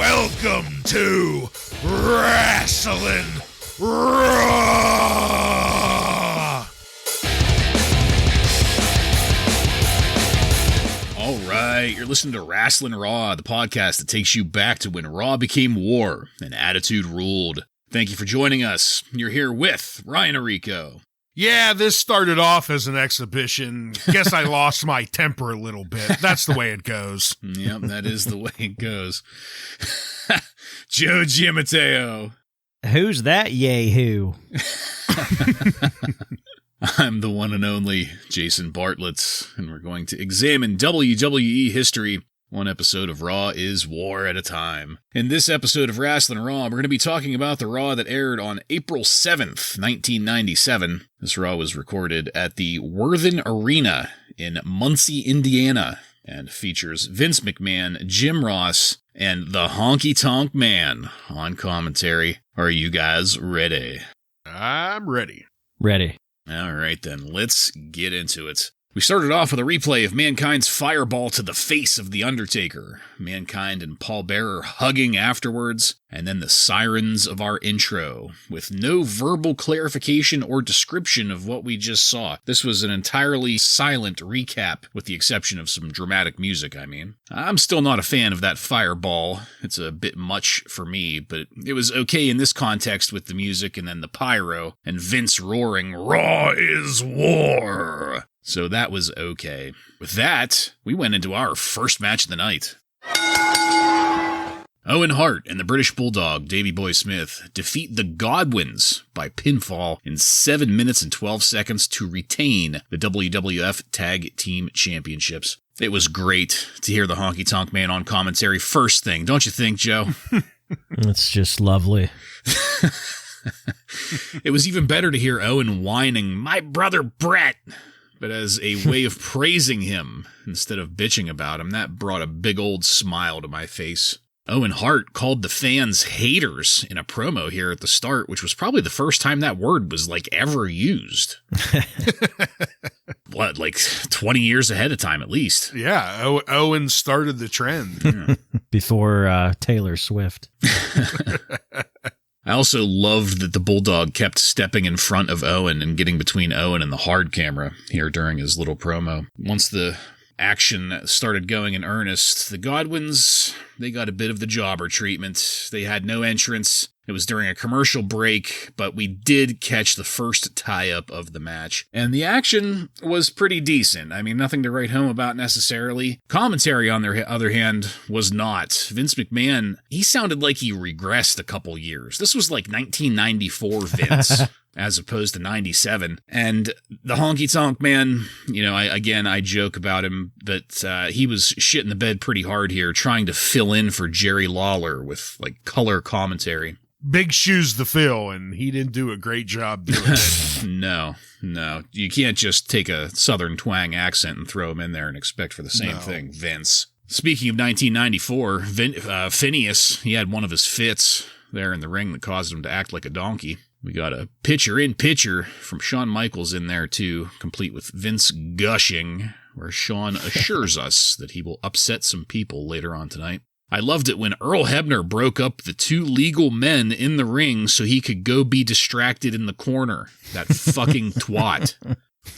Welcome to Wrasslin Raw! All right, you're listening to Wrasslin Raw, the podcast that takes you back to when Raw became war and attitude ruled. Thank you for joining us. You're here with Ryan Arico. Yeah, this started off as an exhibition. Guess I lost my temper a little bit. That's the way it goes. Yep, that is the way it goes. Joe Giammatteo. Who's that yay-hoo? I'm the one and only Jason Bartlett, and we're going to examine WWE history. One episode of Raw is war at a time. In this episode of Wrasslin Raw, we're going to be talking about the Raw that aired on April 7th, 1997. This Raw was recorded at the Worthen Arena in Muncie, Indiana, and features Vince McMahon, Jim Ross, and the Honky Tonk Man on commentary. Are you guys ready? I'm ready. Ready. All right, then, let's get into it. We started off with a replay of Mankind's fireball to the face of The Undertaker, Mankind and Paul Bearer hugging afterwards, and then the sirens of our intro, with no verbal clarification or description of what we just saw. This was an entirely silent recap, with the exception of some dramatic music, I'm still not a fan of that fireball. It's a bit much for me, but it was okay in this context with the music and then the pyro, and Vince roaring, "Raw is war!" So that was okay. With that, we went into our first match of the night. Owen Hart and the British Bulldog, Davey Boy Smith, defeat the Godwinns by pinfall in 7 minutes and 12 seconds to retain the WWF Tag Team Championships. It was great to hear the Honky Tonk Man on commentary first thing, don't you think, Joe? It's just lovely. It was even better to hear Owen whining, "My brother Brett," but as a way of praising him instead of bitching about him. That brought a big old smile to my face. Owen Hart called the fans haters in a promo here at the start, which was probably the first time that word was, ever used. What, 20 years ahead of time at least? Yeah, Owen started the trend. Yeah. Before Taylor Swift. I also loved that the Bulldog kept stepping in front of Owen and getting between Owen and the hard camera here during his little promo. Once the action started going in earnest, the Godwinns, they got a bit of the jobber treatment. They had no entrance. It was during a commercial break, but we did catch the first tie-up of the match. And the action was pretty decent. Nothing to write home about necessarily. Commentary, on the other hand, was not. Vince McMahon, he sounded like he regressed a couple years. This was like 1994 Vince. As opposed to 97. And the Honky Tonk Man, I joke about him, but he was shitting the bed pretty hard here, trying to fill in for Jerry Lawler with, color commentary. Big shoes to fill, and he didn't do a great job doing it. No. You can't just take a southern twang accent and throw him in there and expect for the same thing, Vince. Speaking of 1994, Phineas, he had one of his fits there in the ring that caused him to act like a donkey. We got a picture-in-picture from Shawn Michaels in there, too, complete with Vince gushing, where Shawn assures us that he will upset some people later on tonight. I loved it when Earl Hebner broke up the two legal men in the ring so he could go be distracted in the corner. That fucking twat.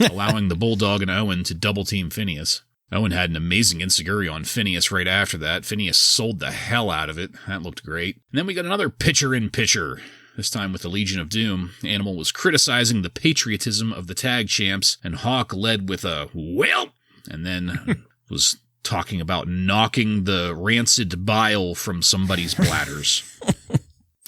Allowing the Bulldog and Owen to double-team Phineas. Owen had an amazing enziguri on Phineas right after that. Phineas sold the hell out of it. That looked great. And then we got another picture-in-picture. This time with the Legion of Doom. Animal was criticizing the patriotism of the tag champs, and Hawk led with a "well," and then was talking about knocking the rancid bile from somebody's bladders.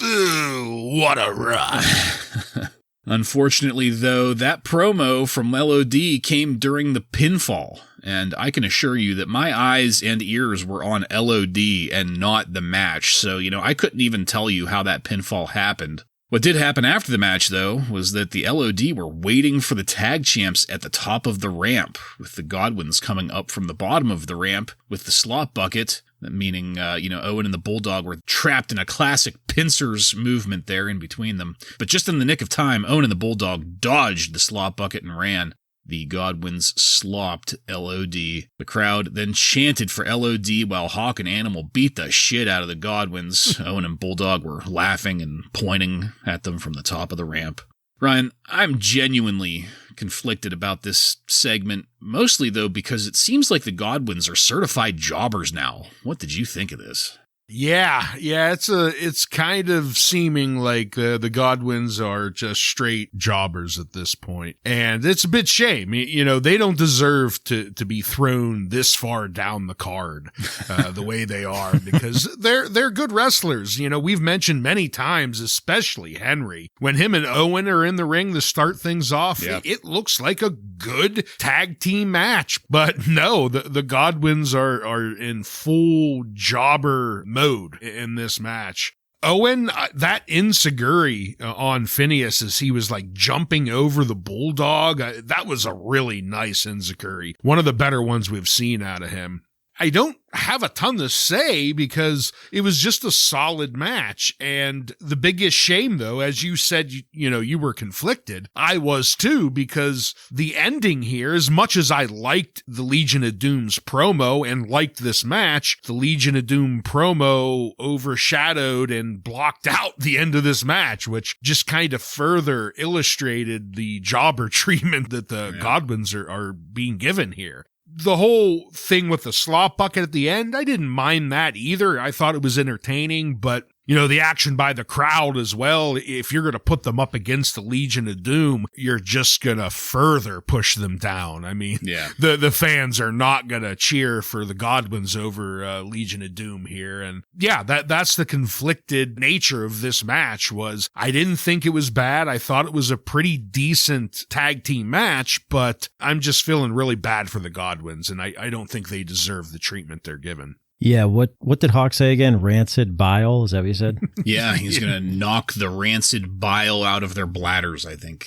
Ooh, what a ride. Unfortunately, though, that promo from LOD came during the pinfall, and I can assure you that my eyes and ears were on LOD and not the match, so, I couldn't even tell you how that pinfall happened. What did happen after the match, though, was that the LOD were waiting for the tag champs at the top of the ramp, with the Godwinns coming up from the bottom of the ramp with the slop bucket, meaning, Owen and the Bulldog were trapped in a classic pincers movement there in between them. But just in the nick of time, Owen and the Bulldog dodged the slop bucket and ran. The Godwinns slopped LOD. The crowd then chanted for LOD while Hawk and Animal beat the shit out of the Godwinns. Owen and Bulldog were laughing and pointing at them from the top of the ramp. Ryan, I'm genuinely conflicted about this segment, mostly though because it seems like the Godwinns are certified jobbers now. What did you think of this? Yeah, it's kind of seeming like the Godwinns are just straight jobbers at this point. And it's a bit shame. You know, they don't deserve to be thrown this far down the card, the way they are, because they're good wrestlers. You know, we've mentioned many times, especially Henry, when him and Owen are in the ring to start things off, it looks like a good tag team match. But no, the Godwinns are in full jobber mode in this match. Owen, that enziguri on Phineas as he was like jumping over the Bulldog, that was a really nice enziguri. One of the better ones we've seen out of him. I don't have a ton to say because it was just a solid match. And the biggest shame, though, as you said, you were conflicted. I was too, because the ending here, as much as I liked the Legion of Doom's promo and liked this match, the Legion of Doom promo overshadowed and blocked out the end of this match, which just kind of further illustrated the jobber treatment that the Godwinns are being given here. The whole thing with the slop bucket at the end, I didn't mind that either. I thought it was entertaining, but the action by the crowd as well, if you're going to put them up against the Legion of Doom, you're just going to further push them down. I mean, the fans are not going to cheer for the Godwinns over Legion of Doom here. And that's the conflicted nature of this match. Was I didn't think it was bad. I thought it was a pretty decent tag team match, but I'm just feeling really bad for the Godwinns, and I don't think they deserve the treatment they're given. Yeah, what did Hawk say again? Rancid bile? Is that what you said? Yeah, he's going to knock the rancid bile out of their bladders, I think.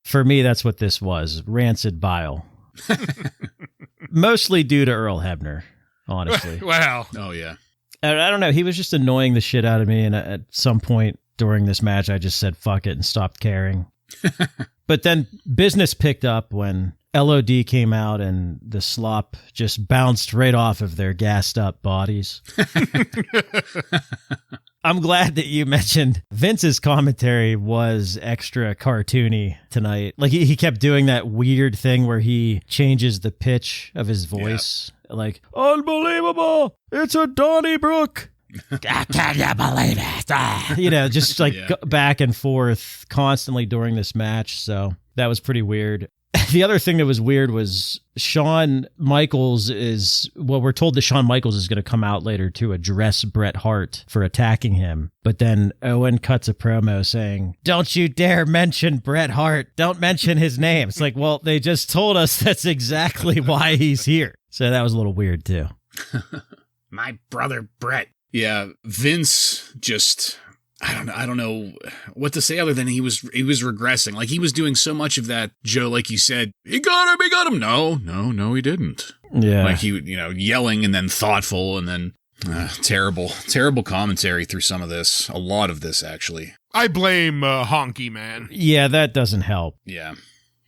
For me, that's what this was. Rancid bile. Mostly due to Earl Hebner, honestly. Wow. Oh, yeah. I don't know. He was just annoying the shit out of me, and at some point during this match, I just said fuck it and stopped caring. But then business picked up when LOD came out and the slop just bounced right off of their gassed up bodies. I'm glad that you mentioned Vince's commentary was extra cartoony tonight. Like he kept doing that weird thing where he changes the pitch of his voice. Yep. Like, unbelievable! It's a Donnybrook! Can you believe it? Just like back and forth constantly during this match. So that was pretty weird. The other thing that was weird was Shawn Michaels we're told that Shawn Michaels is going to come out later to address Bret Hart for attacking him. But then Owen cuts a promo saying, "Don't you dare mention Bret Hart. Don't mention his name." It's like, well, they just told us that's exactly why he's here. So that was a little weird too. My brother Bret. Yeah, Vince just, I don't know what to say other than he was regressing. Like he was doing so much of that, Joe, like you said, he got him. No, he didn't. Yeah. Like he, yelling and then thoughtful and then terrible commentary through some of this. A lot of this, actually. I blame Honky Man. Yeah, that doesn't help. Yeah.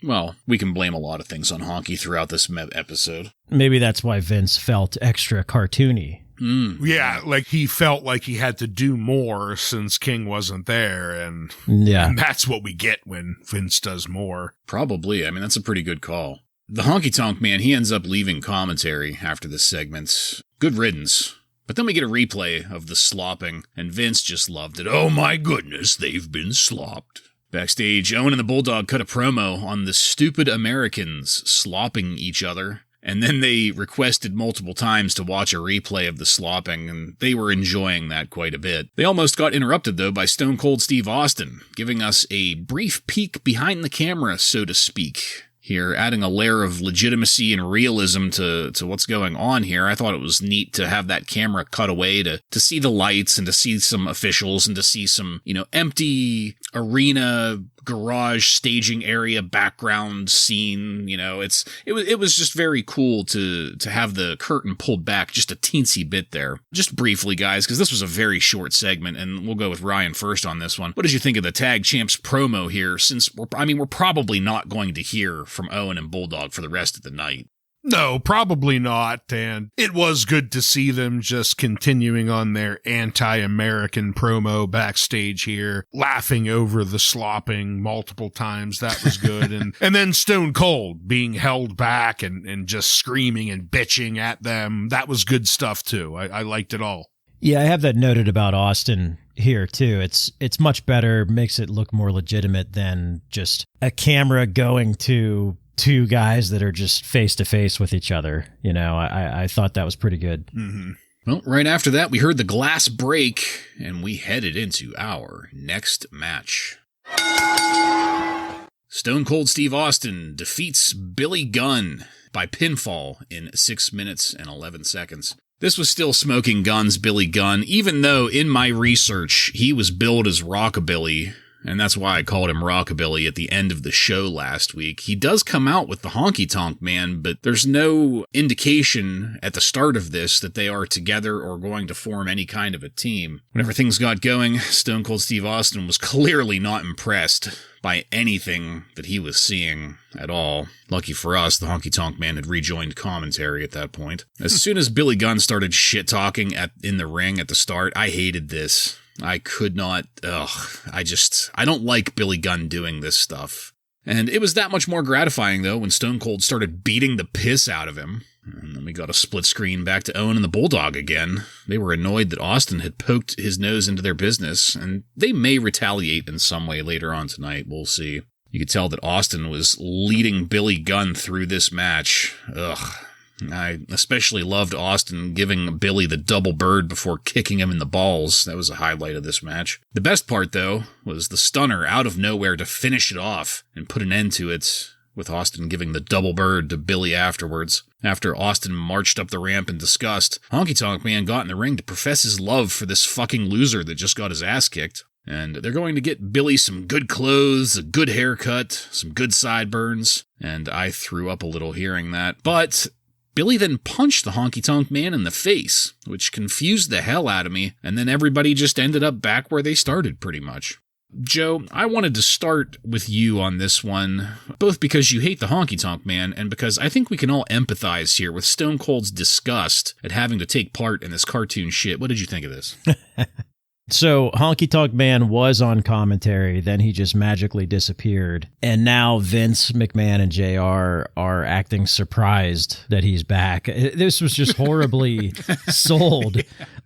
Well, we can blame a lot of things on Honky throughout this episode. Maybe that's why Vince felt extra cartoony. Yeah, like he felt like he had to do more since King wasn't there, and that's what we get when Vince does more. Probably. I mean, that's a pretty good call. The Honky Tonk Man, he ends up leaving commentary after this segment. Good riddance. But then we get a replay of the slopping, and Vince just loved it. Oh my goodness, they've been slopped. Backstage, Owen and the Bulldog cut a promo on the stupid Americans slopping each other. And then they requested multiple times to watch a replay of the slopping, and they were enjoying that quite a bit. They almost got interrupted, though, by Stone Cold Steve Austin, giving us a brief peek behind the camera, so to speak. Here, adding a layer of legitimacy and realism to what's going on here. I thought it was neat to have that camera cut away to see the lights and to see some officials and to see some, empty arena garage staging area background scene. You know, it was just very cool to have the curtain pulled back just a teensy bit there. Just briefly, guys, because this was a very short segment, and we'll go with Ryan first on this one. What did you think of the Tag Champs promo here? Since we're probably not going to hear from Owen and Bulldog for the rest of the night. No, probably not. And it was good to see them just continuing on their anti-American promo backstage here, laughing over the slopping multiple times. That was good. and then Stone Cold being held back and just screaming and bitching at them. That was good stuff too. I liked it all. Yeah, I have that noted about Austin here too. It's much better, makes it look more legitimate than just a camera going to two guys that are just face to face with each other. You know, I thought that was pretty good. Mm-hmm. Well, right after that, we heard the glass break and we headed into our next match. Stone Cold Steve Austin defeats Billy Gunn by pinfall in 6 minutes and 11 seconds. This was still Smoking Gun's Billy Gunn, even though in my research, he was billed as Rockabilly, and that's why I called him Rockabilly at the end of the show last week. He does come out with the Honky Tonk Man, but there's no indication at the start of this that they are together or going to form any kind of a team. Whenever things got going, Stone Cold Steve Austin was clearly not impressed by anything that he was seeing at all. Lucky for us, the Honky Tonk Man had rejoined commentary at that point. As soon as Billy Gunn started shit-talking in the ring at the start, I hated this. I could not, I don't like Billy Gunn doing this stuff. And it was that much more gratifying, though, when Stone Cold started beating the piss out of him. And then we got a split screen back to Owen and the Bulldog again. They were annoyed that Austin had poked his nose into their business, and they may retaliate in some way later on tonight. We'll see. You could tell that Austin was leading Billy Gunn through this match. I especially loved Austin giving Billy the double bird before kicking him in the balls. That was a highlight of this match. The best part, though, was the stunner out of nowhere to finish it off and put an end to it, with Austin giving the double bird to Billy afterwards. After Austin marched up the ramp in disgust, Honky Tonk Man got in the ring to profess his love for this fucking loser that just got his ass kicked. And they're going to get Billy some good clothes, a good haircut, some good sideburns, and I threw up a little hearing that. But Billy then punched the Honky Tonk Man in the face, which confused the hell out of me, and then everybody just ended up back where they started pretty much. Joe, I wanted to start with you on this one, both because you hate the Honky Tonk Man and because I think we can all empathize here with Stone Cold's disgust at having to take part in this cartoon shit. What did you think of this? So Honky Tonk Man was on commentary, then he just magically disappeared. And now Vince McMahon and JR are acting surprised that he's back. This was just horribly sold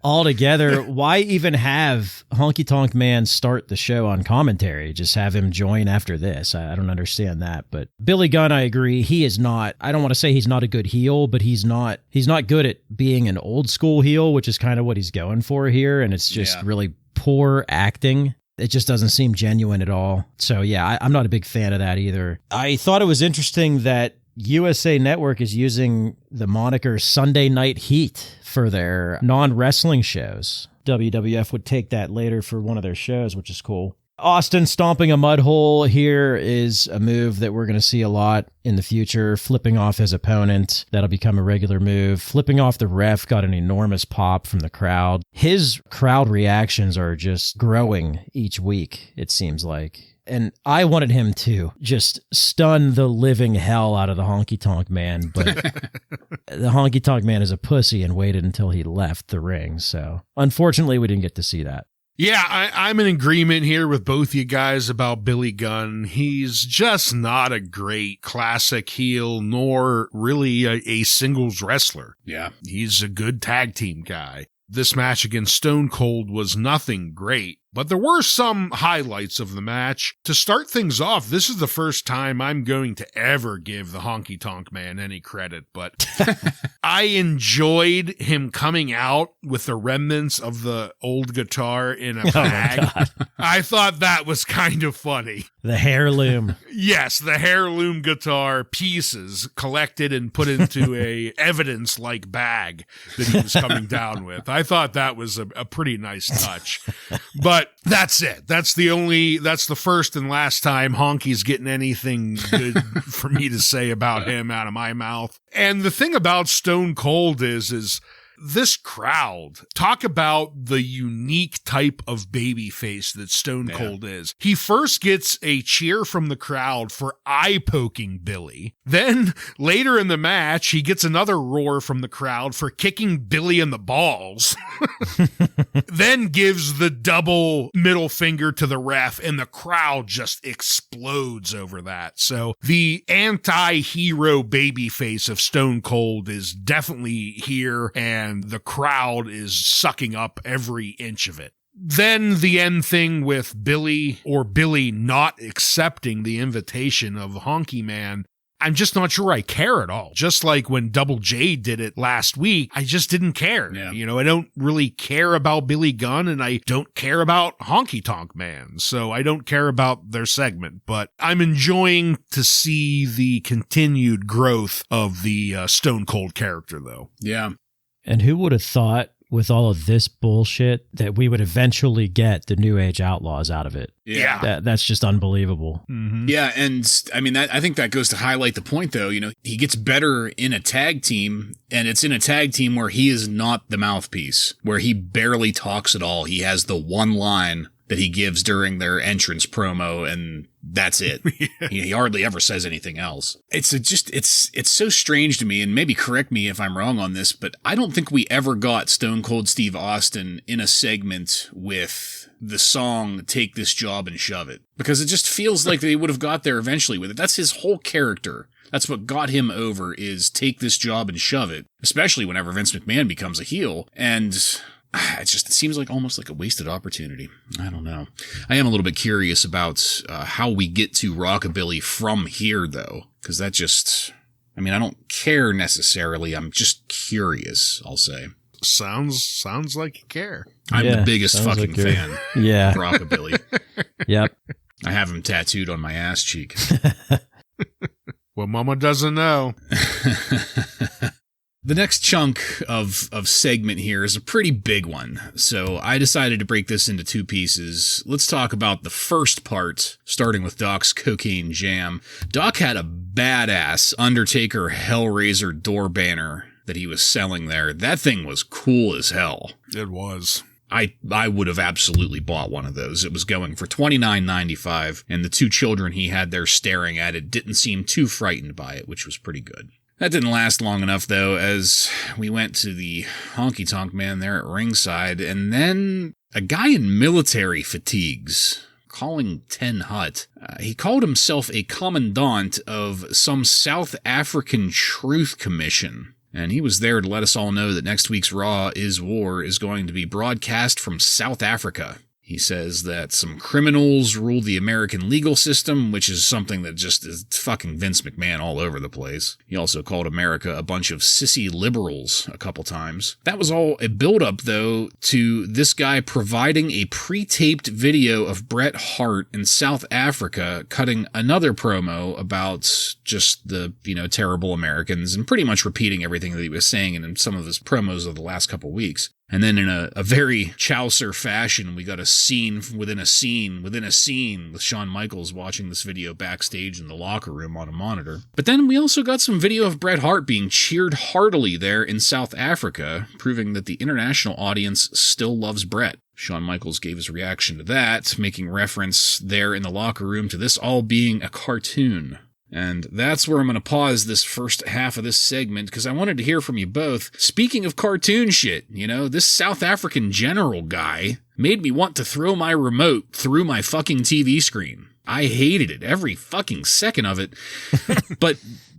altogether. Why even have Honky Tonk Man start the show on commentary? Just have him join after this. I don't understand that. But Billy Gunn, I agree. He is not, I don't want to say he's not a good heel, but he's not good at being an old school heel, which is kind of what he's going for here. And it's just really poor acting. It just doesn't seem genuine at all. So yeah, I'm not a big fan of that either. I thought it was interesting that USA Network is using the moniker Sunday Night Heat for their non-wrestling shows. WWF would take that later for one of their shows, which is cool. Austin stomping a mud hole here is a move that we're going to see a lot in the future. Flipping off his opponent, that'll become a regular move. Flipping off the ref got an enormous pop from the crowd. His crowd reactions are just growing each week, it seems like. And I wanted him to just stun the living hell out of the Honky Tonk Man, but the Honky Tonk Man is a pussy and waited until he left the ring. So unfortunately, we didn't get to see that. Yeah, I'm in agreement here with both you guys about Billy Gunn. He's just not a great classic heel, nor really a singles wrestler. Yeah. He's a good tag team guy. This match against Stone Cold was nothing great, but there were some highlights of the match. To start things off, this is the first time I'm going to ever give the Honky Tonk Man any credit, but I enjoyed him coming out with the remnants of the old guitar in a bag. I thought that was kind of funny. The heirloom. Yes, the heirloom guitar pieces collected and put into a evidence-like bag that he was coming down with. I thought that was a pretty nice touch. But But that's it. That's the first and last time Honky's getting anything good for me to say about him out of my mouth. And the thing about Stone Cold is this crowd, talk about the unique type of babyface that Stone Cold is. He first gets a cheer from the crowd for eye-poking Billy. Then, later in the match, he gets another roar from the crowd for kicking Billy in the balls. Then gives the double middle finger to the ref, and the crowd just explodes over that. So, the anti-hero babyface of Stone Cold is definitely here, and the crowd is sucking up every inch of it. Then the end thing with Billy not accepting the invitation of Honky Man, I'm just not sure I care at all. Just like when Double J did it last week, I just didn't care. Yeah. You know, I don't really care about Billy Gunn, and I don't care about Honky Tonk Man. So I don't care about their segment, but I'm enjoying to see the continued growth of the Stone Cold character, though. Yeah. And who would have thought with all of this bullshit that we would eventually get the New Age Outlaws out of it? Yeah. That's just unbelievable. Mm-hmm. Yeah, and I mean, I think that goes to highlight the point, though. You know, he gets better in a tag team, and it's in a tag team where he is not the mouthpiece, where he barely talks at all. He has the one line that he gives during their entrance promo, and that's it. He hardly ever says anything else. It's so strange to me, and maybe correct me if I'm wrong on this, but I don't think we ever got Stone Cold Steve Austin in a segment with the song Take This Job and Shove It, because it just feels like they would have got there eventually with it. That's his whole character. That's what got him over, is take this job and shove it, especially whenever Vince McMahon becomes a heel. And it seems like almost like a wasted opportunity. I don't know. I am a little bit curious about how we get to Rockabilly from here, though, because that just, I mean, I don't care necessarily. I'm just curious, I'll say. Sounds like you care. I'm the biggest fucking fan of Rockabilly. Yep. I have him tattooed on my ass cheek. Well, Mama doesn't know. The next chunk of segment here is a pretty big one, so I decided to break this into two pieces. Let's talk about the first part, starting with Doc's Cocaine Jam. Doc had a badass Undertaker Hellraiser door banner that he was selling there. That thing was cool as hell. It was. I would have absolutely bought one of those. It was going for $29.95, and the two children he had there staring at it didn't seem too frightened by it, which was pretty good. That didn't last long enough, though, as we went to the Honky Tonk Man there at ringside, and then a guy in military fatigues calling Ten Hut. He called himself a commandant of some South African Truth Commission, and he was there to let us all know that next week's Raw is War is going to be broadcast from South Africa. He says that some criminals rule the American legal system, which is something that just is fucking Vince McMahon all over the place. He also called America a bunch of sissy liberals a couple times. That was all a build-up, though, to this guy providing a pre-taped video of Bret Hart in South Africa cutting another promo about just the, terrible Americans, and pretty much repeating everything that he was saying in some of his promos of the last couple weeks. And then in a very Chaucer fashion, we got a scene within a scene within a scene with Shawn Michaels watching this video backstage in the locker room on a monitor. But then we also got some video of Bret Hart being cheered heartily there in South Africa, proving that the international audience still loves Bret. Shawn Michaels gave his reaction to that, making reference there in the locker room to this all being a cartoon. And that's where I'm going to pause this first half of this segment, because I wanted to hear from you both. Speaking of cartoon shit, this South African general guy made me want to throw my remote through my fucking TV screen. I hated it, every fucking second of it. But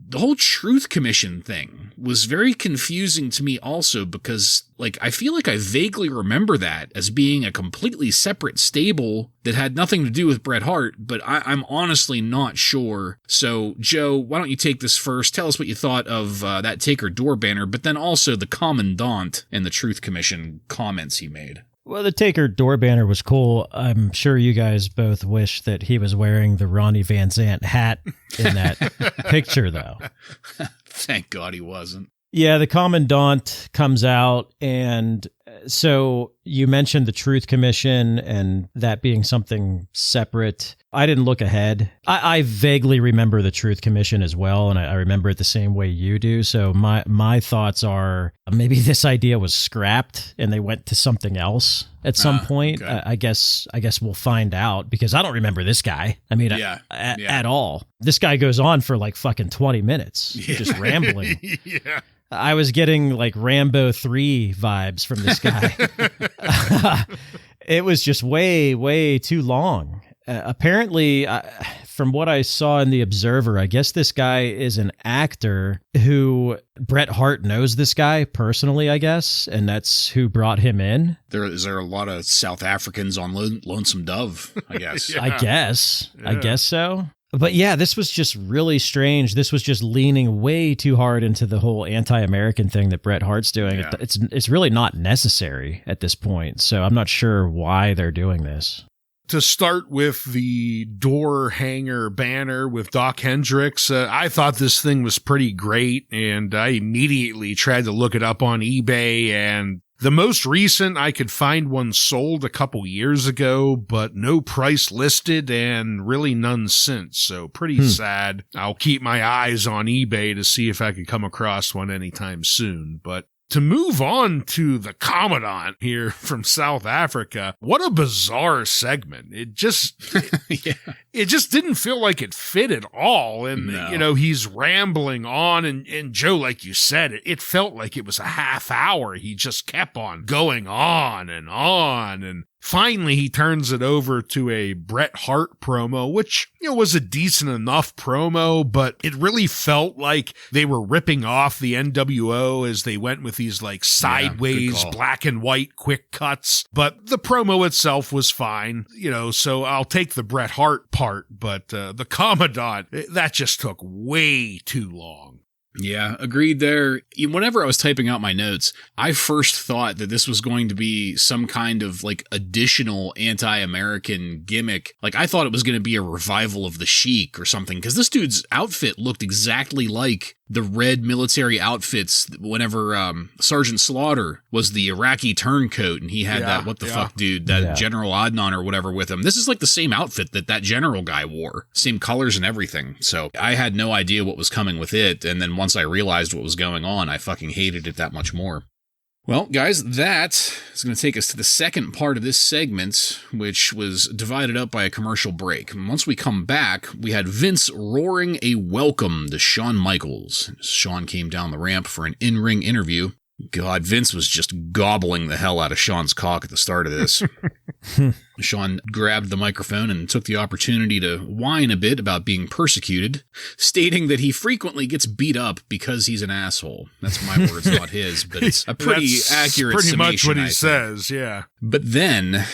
the whole Truth Commission thing was very confusing to me also, because, I feel like I vaguely remember that as being a completely separate stable that had nothing to do with Bret Hart, but I'm honestly not sure. So, Joe, why don't you take this first? Tell us what you thought of that Taker door banner, but then also the Commandant and the Truth Commission comments he made. Well, the Taker door banner was cool. I'm sure you guys both wish that he was wearing the Ronnie Van Zant hat in that picture, though. Thank God he wasn't. Yeah, the Commandant comes out, and So you mentioned the Truth Commission and that being something separate. I didn't look ahead. I vaguely remember the Truth Commission as well, and I remember it the same way you do. So my thoughts are maybe this idea was scrapped and they went to something else at some point. Okay. I guess we'll find out, because I don't remember this guy. I mean, at all. This guy goes on for like fucking 20 minutes, just rambling. Yeah. I was getting like Rambo 3 vibes from this guy. It was just way, way too long. Apparently, from what I saw in The Observer, I guess this guy is an actor who Bret Hart knows this guy personally, I guess, and that's who brought him in. Is there a lot of South Africans on Lonesome Dove, I guess? Yeah. I guess so. But yeah, this was just really strange. This was just leaning way too hard into the whole anti-American thing that Bret Hart's doing. Yeah. It's really not necessary at this point. So I'm not sure why they're doing this. To start with the door hanger banner with Doc Hendricks, I thought this thing was pretty great, and I immediately tried to look it up on eBay, and the most recent, I could find one sold a couple years ago, but no price listed and really none since. So pretty sad. I'll keep my eyes on eBay to see if I could come across one anytime soon. But to move on to the Commandant here from South Africa, what a bizarre segment. It just, it just didn't feel like it fit at all. And, you know, he's rambling on and Joe, like you said, it felt like it was a half hour. He just kept on going on. And finally, he turns it over to a Bret Hart promo, which, you know, was a decent enough promo, but it really felt like they were ripping off the NWO as they went with these like sideways black and white quick cuts. But the promo itself was fine, you know, so I'll take the Bret Hart part, but the Commandant, that just took way too long. Yeah, agreed there. Whenever I was typing out my notes, I first thought that this was going to be some kind of like additional anti-American gimmick. Like I thought it was going to be a revival of the Sheik or something, because this dude's outfit looked exactly like the red military outfits whenever Sergeant Slaughter was the Iraqi turncoat and he had that what the fuck dude, that General Adnan or whatever with him. This is like the same outfit that general guy wore, same colors and everything. So I had no idea what was coming with it, and then once I realized what was going on, I fucking hated it that much more. Well, guys, that is going to take us to the second part of this segment, which was divided up by a commercial break. And once we come back, we had Vince roaring a welcome to Shawn Michaels. Shawn came down the ramp for an in-ring interview. God, Vince was just gobbling the hell out of Shawn's cock at the start of this. Shawn grabbed the microphone and took the opportunity to whine a bit about being persecuted, stating that he frequently gets beat up because he's an asshole. That's my words, not his, but it's a pretty accurate pretty summation, much what he I think. says, yeah. But then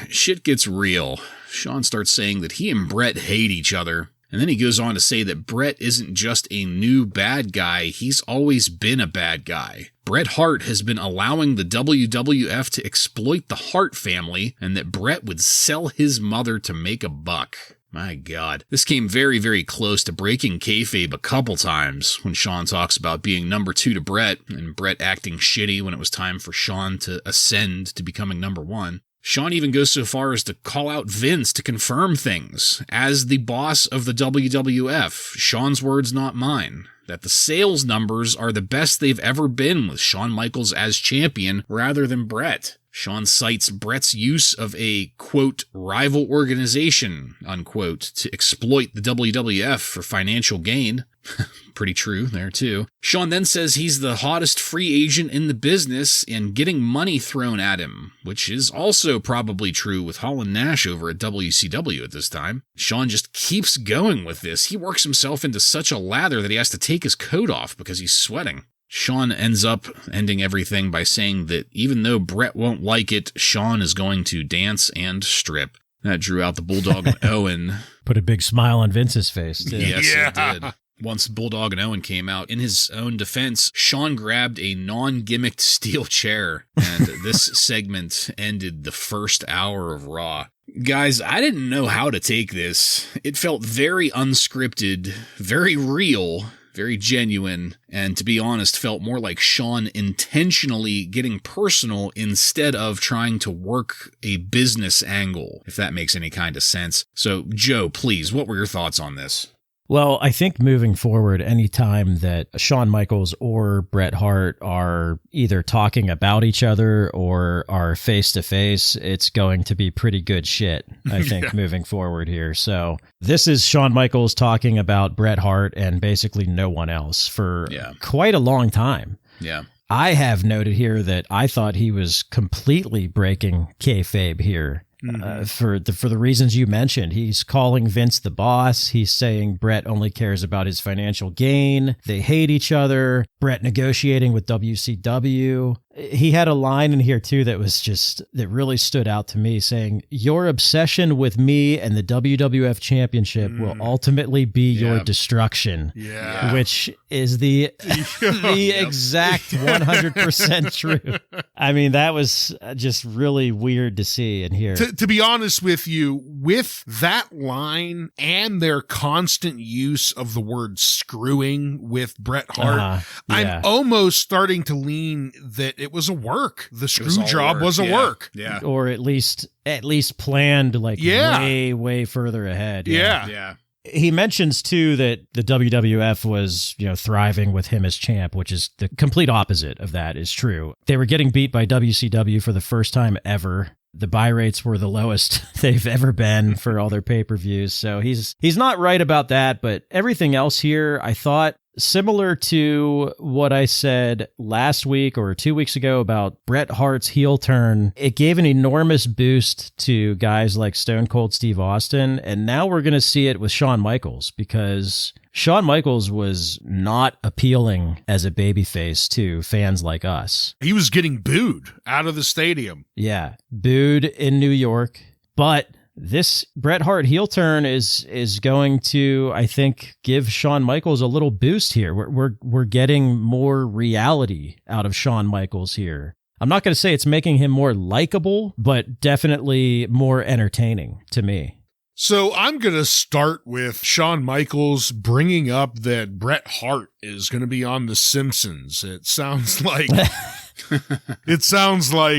shit gets real. Shawn starts saying that he and Bret hate each other. And then he goes on to say that Bret isn't just a new bad guy, he's always been a bad guy. Bret Hart has been allowing the WWF to exploit the Hart family, and that Bret would sell his mother to make a buck. My God. This came very, very close to breaking kayfabe a couple times when Shawn talks about being number 2 to Bret, and Bret acting shitty when it was time for Shawn to ascend to becoming number 1. Shawn even goes so far as to call out Vince to confirm things. As the boss of the WWF, Shawn's words, not mine, that the sales numbers are the best they've ever been with Shawn Michaels as champion rather than Bret. Shawn cites Bret's use of a, quote, rival organization, unquote, to exploit the WWF for financial gain. Pretty true there, too. Shawn then says he's the hottest free agent in the business and getting money thrown at him, which is also probably true with Holland Nash over at WCW at this time. Shawn just keeps going with this. He works himself into such a lather that he has to take his coat off because he's sweating. Shawn ends up ending everything by saying that even though Bret won't like it, Shawn is going to dance and strip. That drew out the Bulldog and Owen. Put a big smile on Vince's face, too. Yes, it did. Once Bulldog and Owen came out, in his own defense, Shawn grabbed a non-gimmicked steel chair, and this segment ended the first hour of Raw. Guys, I didn't know how to take this. It felt very unscripted, very real, very genuine, and to be honest, felt more like Shawn intentionally getting personal instead of trying to work a business angle, if that makes any kind of sense. So, Joe, please, what were your thoughts on this? Well, I think moving forward, anytime that Shawn Michaels or Bret Hart are either talking about each other or are face to face, it's going to be pretty good shit, I think, moving forward here. So this is Shawn Michaels talking about Bret Hart and basically no one else for quite a long time. Yeah. I have noted here that I thought he was completely breaking kayfabe here. For the reasons you mentioned. He's calling Vince the boss. He's saying Bret only cares about his financial gain. They hate each other. Bret negotiating with WCW. He had a line in here too that really stood out to me, saying, "Your obsession with me and the WWF Championship will ultimately be your destruction." Yeah. Which is the exact 100% true. I mean, that was just really weird to see and hear. To be honest with you, with that line and their constant use of the word screwing with Bret Hart, I'm almost starting to lean that it was a work. The screw job was a work. Yeah. Or at least planned way further ahead. Yeah. He mentions too that the WWF was, thriving with him as champ, which is the complete opposite of that is true. They were getting beat by WCW for the first time ever. The buy rates were the lowest they've ever been for all their pay-per-views. So he's not right about that, but everything else here, I thought, similar to what I said last week or 2 weeks ago about Bret Hart's heel turn, it gave an enormous boost to guys like Stone Cold Steve Austin, and now we're going to see it with Shawn Michaels, because Shawn Michaels was not appealing as a babyface to fans like us. He was getting booed out of the stadium. Yeah, booed in New York, but this Bret Hart heel turn is going to, I think, give Shawn Michaels a little boost here. We're getting more reality out of Shawn Michaels here. I'm not going to say it's making him more likable, but definitely more entertaining to me. So I'm going to start with Shawn Michaels bringing up that Bret Hart is going to be on The Simpsons. It sounds like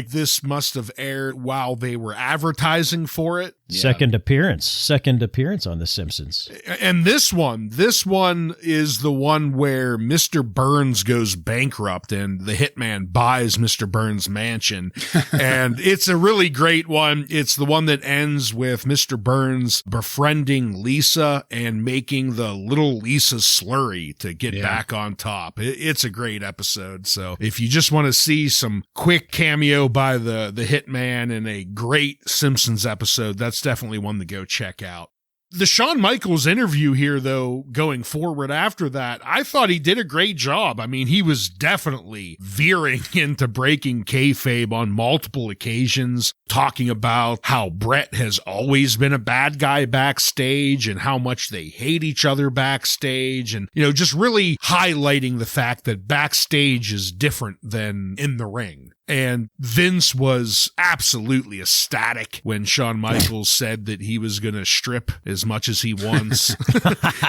this must have aired while they were advertising for it. Yeah. Second appearance on The Simpsons. And this one is the one where Mr. Burns goes bankrupt and the hitman buys Mr. Burns' mansion. And it's a really great one. It's the one that ends with Mr. Burns befriending Lisa and making the little Lisa slurry to get back on top. It's a great episode. So if you just want to see some quick cameo by the hitman in a great Simpsons episode, that's definitely one to go check out. The Shawn Michaels interview here, though, going forward after that, I thought he did a great job. I mean, he was definitely veering into breaking kayfabe on multiple occasions, talking about how Bret has always been a bad guy backstage and how much they hate each other backstage, and, just really highlighting the fact that backstage is different than in the ring. And Vince was absolutely ecstatic when Shawn Michaels said that he was going to strip as much as he wants.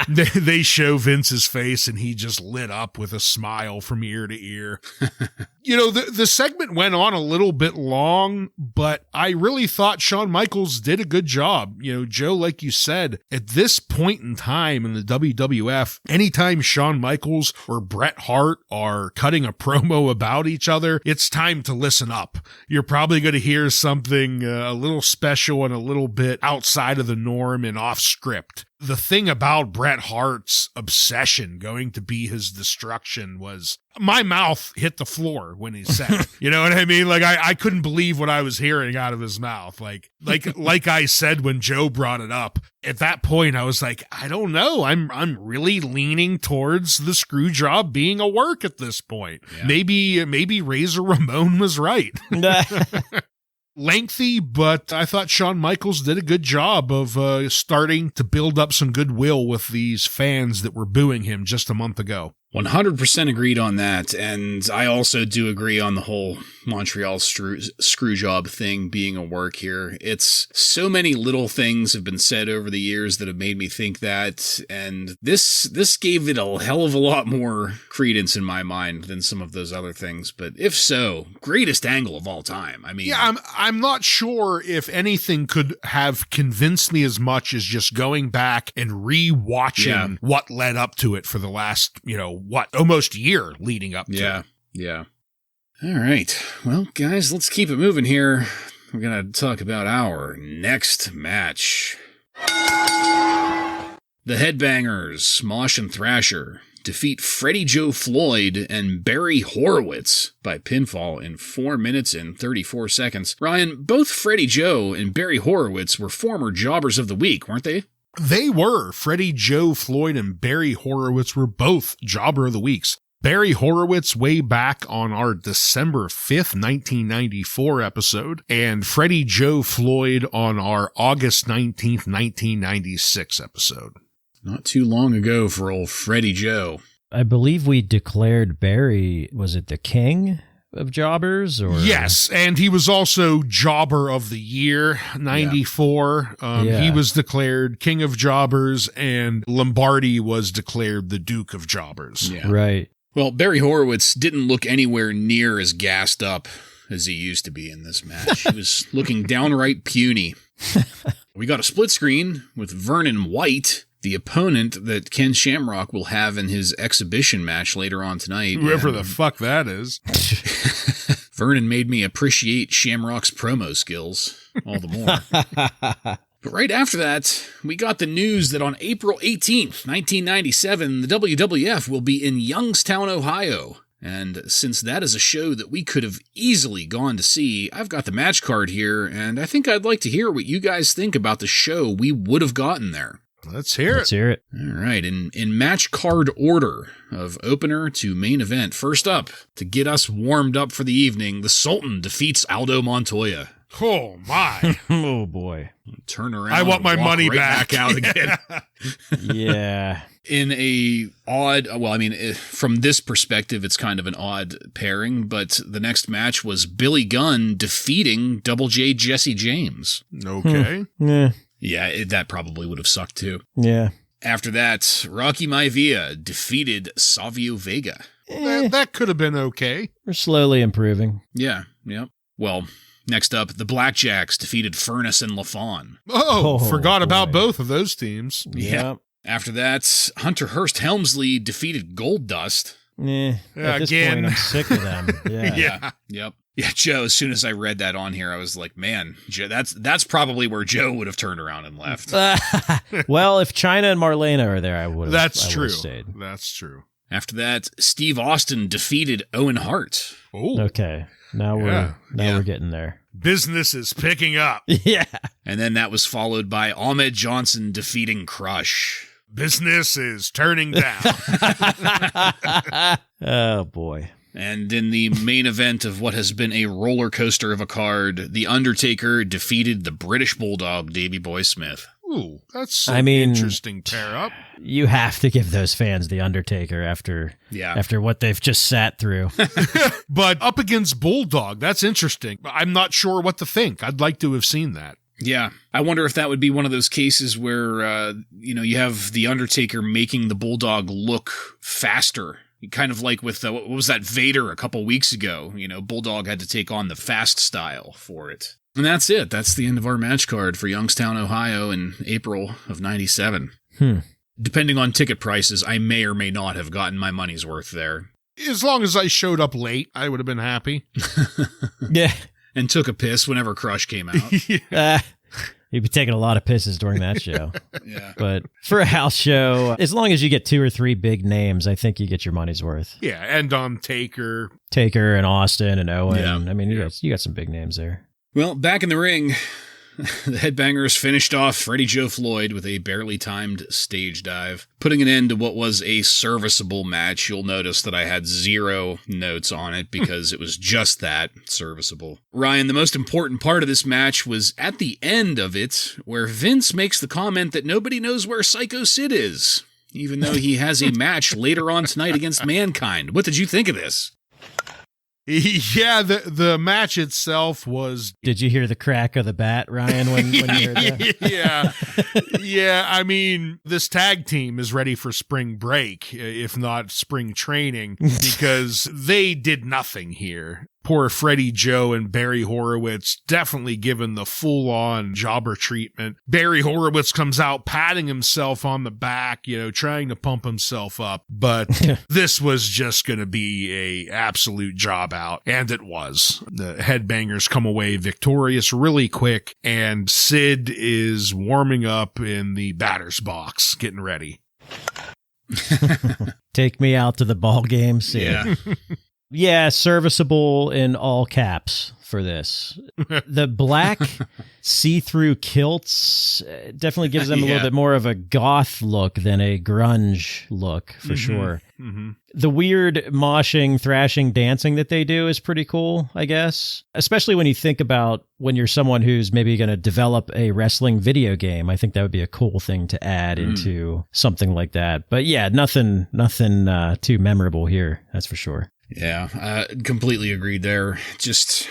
They show Vince's face and he just lit up with a smile from ear to ear. The segment went on a little bit long, but I really thought Shawn Michaels did a good job. Joe, like you said, at this point in time in the WWF, anytime Shawn Michaels or Bret Hart are cutting a promo about each other, it's time to listen up. You're probably going to hear something a little special and a little bit outside of the norm and off script. The thing about Bret Hart's obsession going to be his destruction was, my mouth hit the floor when he said it. You know what I mean? Like, I couldn't believe what I was hearing out of his mouth. Like I said when Joe brought it up, at that point I was like, I don't know. I'm really leaning towards the screw job being a work at this point. Yeah. Maybe Razor Ramon was right. Lengthy, but I thought Shawn Michaels did a good job of starting to build up some goodwill with these fans that were booing him just a month ago. 100% agreed on that, and I also do agree on the whole Montreal screw job thing being a work here. It's so many little things have been said over the years that have made me think that, and this gave it a hell of a lot more credence in my mind than some of those other things. But if so, greatest angle of all time. I mean, yeah, I'm not sure if anything could have convinced me as much as just going back and re-watching what led up to it for the last, almost year leading up to it. Yeah. All right. Well, guys, let's keep it moving here. We're going to talk about our next match. The Headbangers, Mosh and Thrasher, defeat Freddie Joe Floyd and Barry Horowitz by pinfall in 4 minutes and 34 seconds. Ryan, both Freddie Joe and Barry Horowitz were former Jobbers of the Week, weren't they? They were. Freddie Joe Floyd and Barry Horowitz were both Jobber of the Weeks. Barry Horowitz way back on our December 5th, 1994 episode, and Freddie Joe Floyd on our August 19th, 1996 episode. Not too long ago for old Freddie Joe. I believe we declared Barry, was it the king of jobbers? Or yes, and he was also Jobber of the Year, 94. He was declared King of Jobbers, and Lombardi was declared the Duke of Jobbers. Yeah. Right. Well, Barry Horowitz didn't look anywhere near as gassed up as he used to be in this match. He was looking downright puny. We got a split screen with Vernon White, the opponent that Ken Shamrock will have in his exhibition match later on tonight. Whoever the fuck that is. Vernon made me appreciate Shamrock's promo skills all the more. But right after that, we got the news that on April 18th, 1997, the WWF will be in Youngstown, Ohio. And since that is a show that we could have easily gone to see, I've got the match card here, and I think I'd like to hear what you guys think about the show we would have gotten there. Let's hear it. All right, in match card order of opener to main event, first up, to get us warmed up for the evening, the Sultan defeats Aldo Montoya. Oh, my. Oh, boy. Turn around. I want my money right back out again. Yeah. In a odd, from this perspective, it's kind of an odd pairing, but the next match was Billy Gunn defeating Double J Jesse James. Okay. Yeah. Yeah, that probably would have sucked too. Yeah. After that, Rocky Maivia defeated Savio Vega. That could have been okay. We're slowly improving. Yeah. Well, next up, the Blackjacks defeated Furnace and LaFawn. Forgot about both of those teams. Yeah. After that, Hunter Hearst Helmsley defeated Gold Dust. At this Again. point, I'm sick of them. Yeah. Yep. Yeah, Joe, as soon as I read that on here, I was like, man, Joe, that's probably where Joe would have turned around and left. Well, if China and Marlena are there, I would have. That's true. Stayed. That's true. After that, Steve Austin defeated Owen Hart. Oh. Okay. Now we're getting there. Business is picking up. Yeah. And then that was followed by Ahmed Johnson defeating Crush. Business is turning down. Oh, boy. And in the main event of what has been a roller coaster of a card, The Undertaker defeated the British Bulldog, Davey Boy Smith. Ooh, that's an interesting pair up. You have to give those fans The Undertaker after what they've just sat through. But up against Bulldog, that's interesting. I'm not sure what to think. I'd like to have seen that. Yeah. I wonder if that would be one of those cases where, you have The Undertaker making the Bulldog look faster. Kind of like with, what was that, Vader a couple weeks ago? Bulldog had to take on the fast style for it. And that's it. That's the end of our match card for Youngstown, Ohio in April of 97. Depending on ticket prices, I may or may not have gotten my money's worth there. As long as I showed up late, I would have been happy. Yeah. And took a piss whenever Crush came out. You'd be taking a lot of pisses during that show. Yeah. But for a house show, as long as you get 2 or 3 big names, I think you get your money's worth. Yeah, and Taker and Austin and Owen. Yeah. I mean, you got some big names there. Well, back in the ring, the Headbangers finished off Freddie Joe Floyd with a barely timed stage dive, putting an end to what was a serviceable match. You'll notice that I had 0 notes on it because it was just that, serviceable. Ryan, the most important part of this match was at the end of it, where Vince makes the comment that nobody knows where Psycho Sid is. even though he has a match later on tonight against Mankind. What did you think of this? Yeah, the match itself was... Did you hear the crack of the bat, Ryan, when you heard that? Yeah, I mean, this tag team is ready for spring break, if not spring training, because they did nothing here. Poor Freddie Joe and Barry Horowitz definitely given the full-on jobber treatment. Barry Horowitz comes out patting himself on the back, trying to pump himself up. But this was just going to be a absolute job out. And it was. The Headbangers come away victorious really quick. And Sid is warming up in the batter's box, getting ready. Take me out to the ball game, Sid. Yeah. Yeah, serviceable in all caps for this. The black see-through kilts definitely gives them a little bit more of a goth look than a grunge look, for sure. Mm-hmm. The weird moshing, thrashing, dancing that they do is pretty cool, I guess. Especially when you think about when you're someone who's maybe going to develop a wrestling video game. I think that would be a cool thing to add into something like that. But yeah, nothing too memorable here, that's for sure. Yeah, completely agreed there. Just,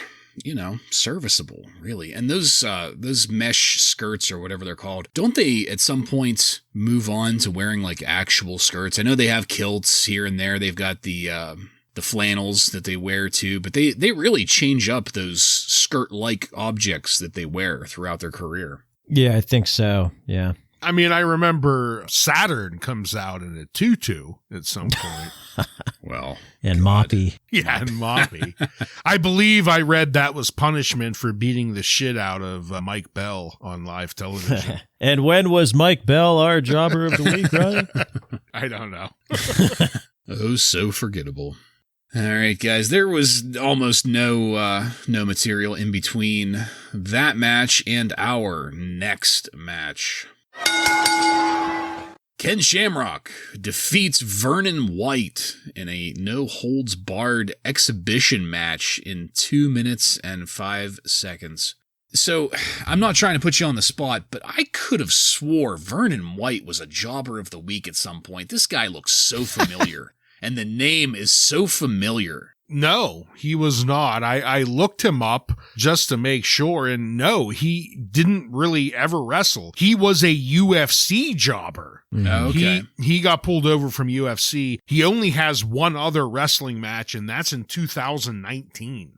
serviceable, really. And those mesh skirts or whatever they're called, don't they at some point move on to wearing like actual skirts? I know they have kilts here and there. They've got the flannels that they wear too, but they really change up those skirt-like objects that they wear throughout their career. Yeah, I think so. Yeah. I mean, I remember Saturn comes out in a tutu at some point. Well, and Moppy. Yeah, and Moppy. I believe I read that was punishment for beating the shit out of Mike Bell on live television. And when was Mike Bell our jobber of the week, Ryan? I don't know. Oh, so forgettable. All right, guys, there was almost no material in between that match and our next match. Ken Shamrock defeats Vernon White in a no-holds-barred exhibition match in 2 minutes and 5 seconds. So, I'm not trying to put you on the spot, but I could have swore Vernon White was a jobber of the week at some point. This guy looks so familiar, and the name is so familiar. No, he was not. I looked him up just to make sure, and no, he didn't really ever wrestle. He was a UFC jobber. Okay. He got pulled over from UFC. He only has one other wrestling match, and that's in 2019.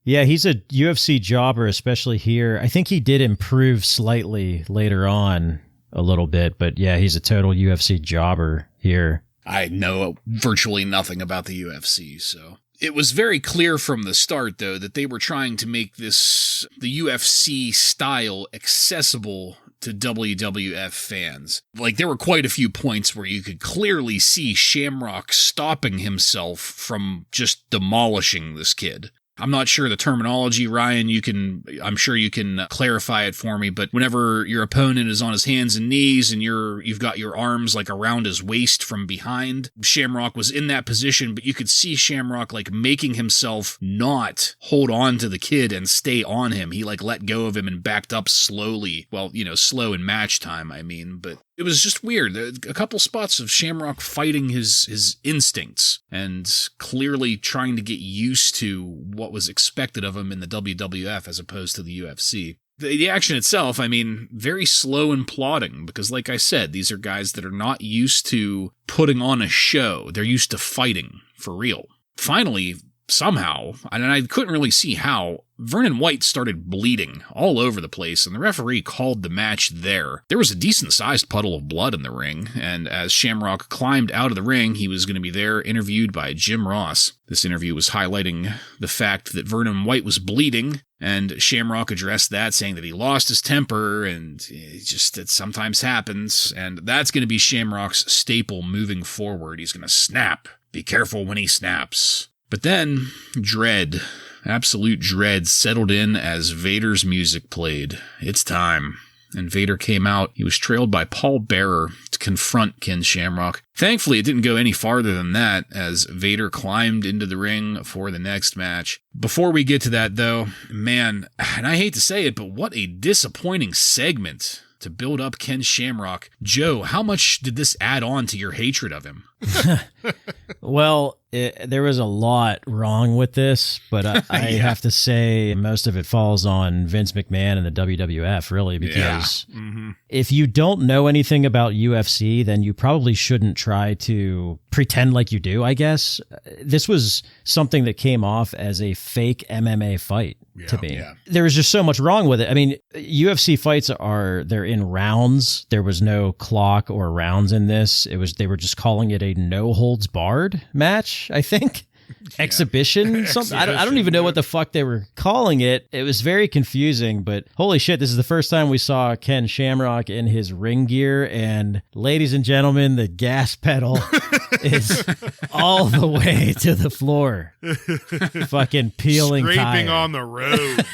Yeah, he's a UFC jobber, especially here. I think he did improve slightly later on a little bit, but yeah, he's a total UFC jobber here. I know virtually nothing about the UFC, so... It was very clear from the start, though, that they were trying to make the UFC style accessible to WWF fans. Like, there were quite a few points where you could clearly see Shamrock stopping himself from just demolishing this kid. I'm not sure the terminology, Ryan, I'm sure you can clarify it for me, but whenever your opponent is on his hands and knees and you've got your arms like around his waist from behind, Shamrock was in that position, but you could see Shamrock like making himself not hold on to the kid and stay on him. He like let go of him and backed up slowly. Well, slow in match time, I mean, but it was just weird. A couple spots of Shamrock fighting his instincts and clearly trying to get used to what was expected of him in the WWF as opposed to the UFC. The action itself, I mean, very slow and plodding because, like I said, these are guys that are not used to putting on a show. They're used to fighting for real. Finally, somehow, and I couldn't really see how, Vernon White started bleeding all over the place, and the referee called the match there. There was a decent-sized puddle of blood in the ring, and as Shamrock climbed out of the ring, he was going to be there interviewed by Jim Ross. This interview was highlighting the fact that Vernon White was bleeding, and Shamrock addressed that, saying that he lost his temper, and it sometimes happens, and that's going to be Shamrock's staple moving forward. He's going to snap. Be careful when he snaps. But then, dread, absolute dread, settled in as Vader's music played. It's time. And Vader came out. He was trailed by Paul Bearer to confront Ken Shamrock. Thankfully, it didn't go any farther than that, as Vader climbed into the ring for the next match. Before we get to that, though, man, and I hate to say it, but what a disappointing segment to build up Ken Shamrock. Joe, how much did this add on to your hatred of him? Well, there was a lot wrong with this, but I have to say most of it falls on Vince McMahon and the WWF, really, because if you don't know anything about UFC, then you probably shouldn't try to pretend like you do, I guess. This was something that came off as a fake MMA fight to me. Yeah. There was just so much wrong with it. I mean, UFC fights they're in rounds. There was no clock or rounds in this. They were just calling it a no holds barred match, I think. Exhibition, something. I don't even know what the fuck they were calling it. It was very confusing, but holy shit, this is the first time we saw Ken Shamrock in his ring gear, and ladies and gentlemen, the gas pedal is all the way to the floor. Fucking peeling scraping tire. On the road.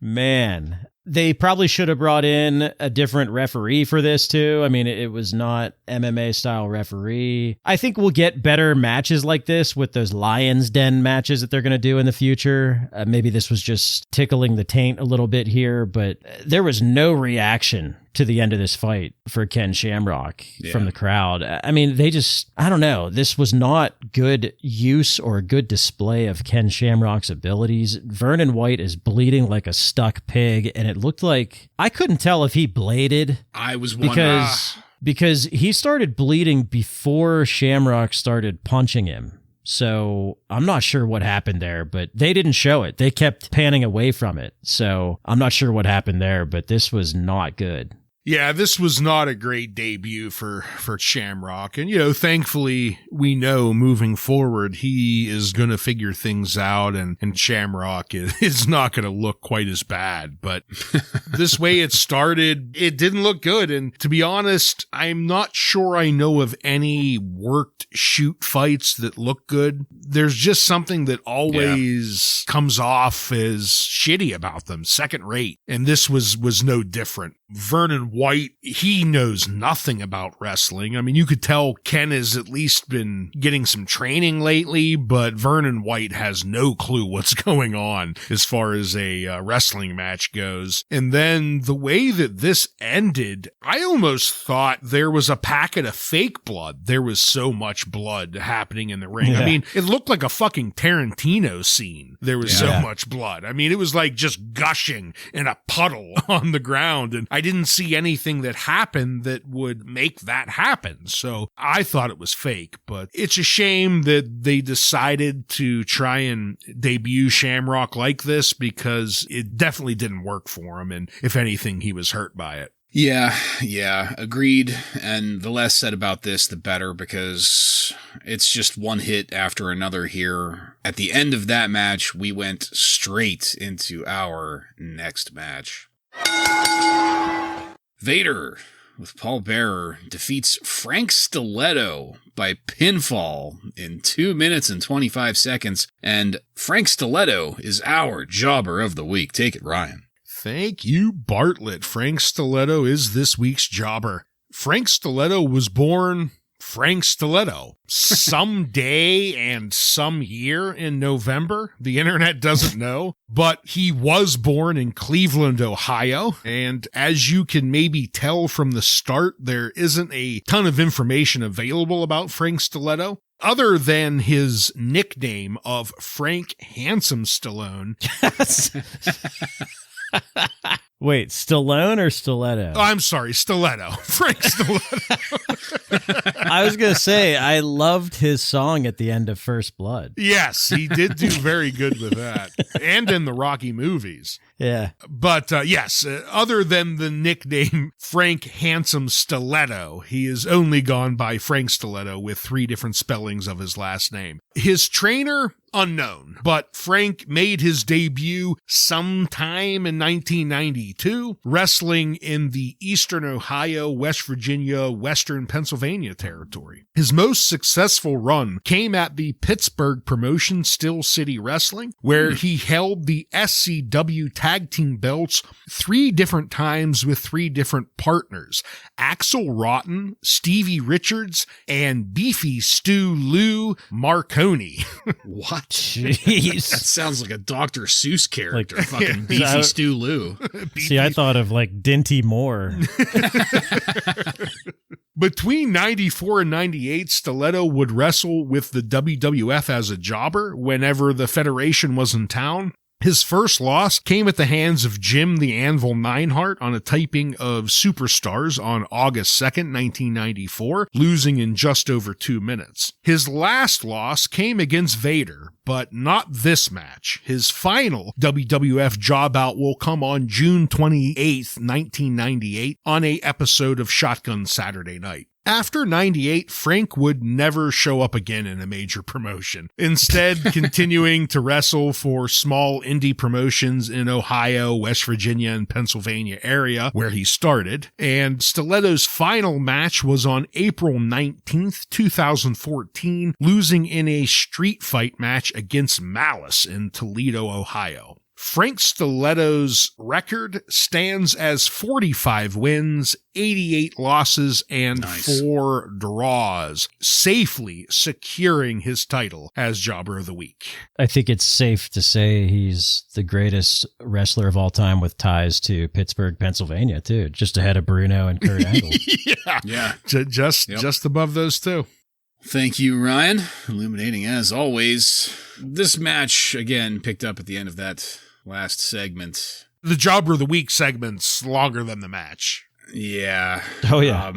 Man, they probably should have brought in a different referee for this too. I mean, it was not MMA style referee. I think we'll get better matches like this with those Lions Den matches that they're going to do in the future. Maybe this was just tickling the taint a little bit here, but there was no reaction to the end of this fight for Ken Shamrock from the crowd. I mean, I don't know. This was not good use or a good display of Ken Shamrock's abilities. Vernon White is bleeding like a stuck pig, and it looked like I couldn't tell if he bladed. I was wondering. Because he started bleeding before Shamrock started punching him. So I'm not sure what happened there, but they didn't show it. They kept panning away from it. So I'm not sure what happened there, but this was not good. Yeah, this was not a great debut for Shamrock. And, thankfully, we know moving forward, he is going to figure things out, and Shamrock is not going to look quite as bad. But this way it started, it didn't look good. And to be honest, I'm not sure I know of any worked shoot fights that look good. There's just something that always comes off as shitty about them, second rate. And this was no different. Vernon White, he knows nothing about wrestling. I mean, you could tell Ken has at least been getting some training lately, but Vernon White has no clue what's going on as far as a wrestling match goes. And then the way that this ended, I almost thought there was a packet of fake blood. There was so much blood happening in the ring. I mean, it looked like a fucking Tarantino scene. There was so much blood. I mean, it was like just gushing in a puddle on the ground, and I didn't see anything that happened that would make that happen. So I thought it was fake, but it's a shame that they decided to try and debut Shamrock like this, because it definitely didn't work for him. And if anything, he was hurt by it. Yeah, agreed. And the less said about this, the better, because it's just one hit after another here. At the end of that match, we went straight into our next match. Vader, with Paul Bearer, defeats Frank Stiletto by pinfall in 2 minutes and 25 seconds. And Frank Stiletto is our jobber of the week. Take it, Ryan. Thank you, Bartlett. Frank Stiletto is this week's jobber. Frank Stiletto was born Frank Stiletto. Some day and some year in November. The internet doesn't know, but he was born in Cleveland, Ohio. And as you can maybe tell from the start, there isn't a ton of information available about Frank Stiletto, other than his nickname of Frank Handsome Stallone. Wait, Stallone or Stiletto? Oh, I'm sorry, Stiletto. Frank Stiletto. I was going to say, I loved his song at the end of First Blood. Yes, he did do very good with that. And in the Rocky movies. Yeah. But yes, other than the nickname Frank Handsome Stiletto, he is only gone by Frank Stiletto with 3 different spellings of his last name. His trainer, unknown, but Frank made his debut sometime in 1992, wrestling in the Eastern Ohio, West Virginia, Western Pennsylvania territory. His most successful run came at the Pittsburgh promotion Steel City Wrestling, where he held the SCW tag team belts 3 different times with 3 different partners: Axel Rotten, Stevie Richards, and Beefy Stu Lou Marconi. What? Jeez. That sounds like a Dr. Seuss character. Like, fucking Beefy Stu Lou. See, I thought of like Dinty Moore. Between 94 and 98, Stiletto would wrestle with the WWF as a jobber whenever the Federation was in town. His first loss came at the hands of Jim the Anvil Neidhart on a taping of Superstars on August 2nd, 1994, losing in just over 2 minutes. His last loss came against Vader, but not this match. His final WWF job out will come on June 28th, 1998, on an episode of Shotgun Saturday Night. After 98, Frank would never show up again in a major promotion, instead continuing to wrestle for small indie promotions in Ohio, West Virginia, and Pennsylvania area where he started. And Stiletto's final match was on April 19th, 2014, losing in a street fight match against Malice in Toledo, Ohio. Frank Stiletto's record stands as 45 wins, 88 losses, and 4 draws, safely securing his title as Jobber of the Week. I think it's safe to say he's the greatest wrestler of all time with ties to Pittsburgh, Pennsylvania, too, just ahead of Bruno and Kurt Angle. Yeah. Just above those two. Thank you, Ryan. Illuminating as always. This match, again, picked up at the end of that last segment. The Jobber of the Week segment's longer than the match. Yeah. Oh, yeah.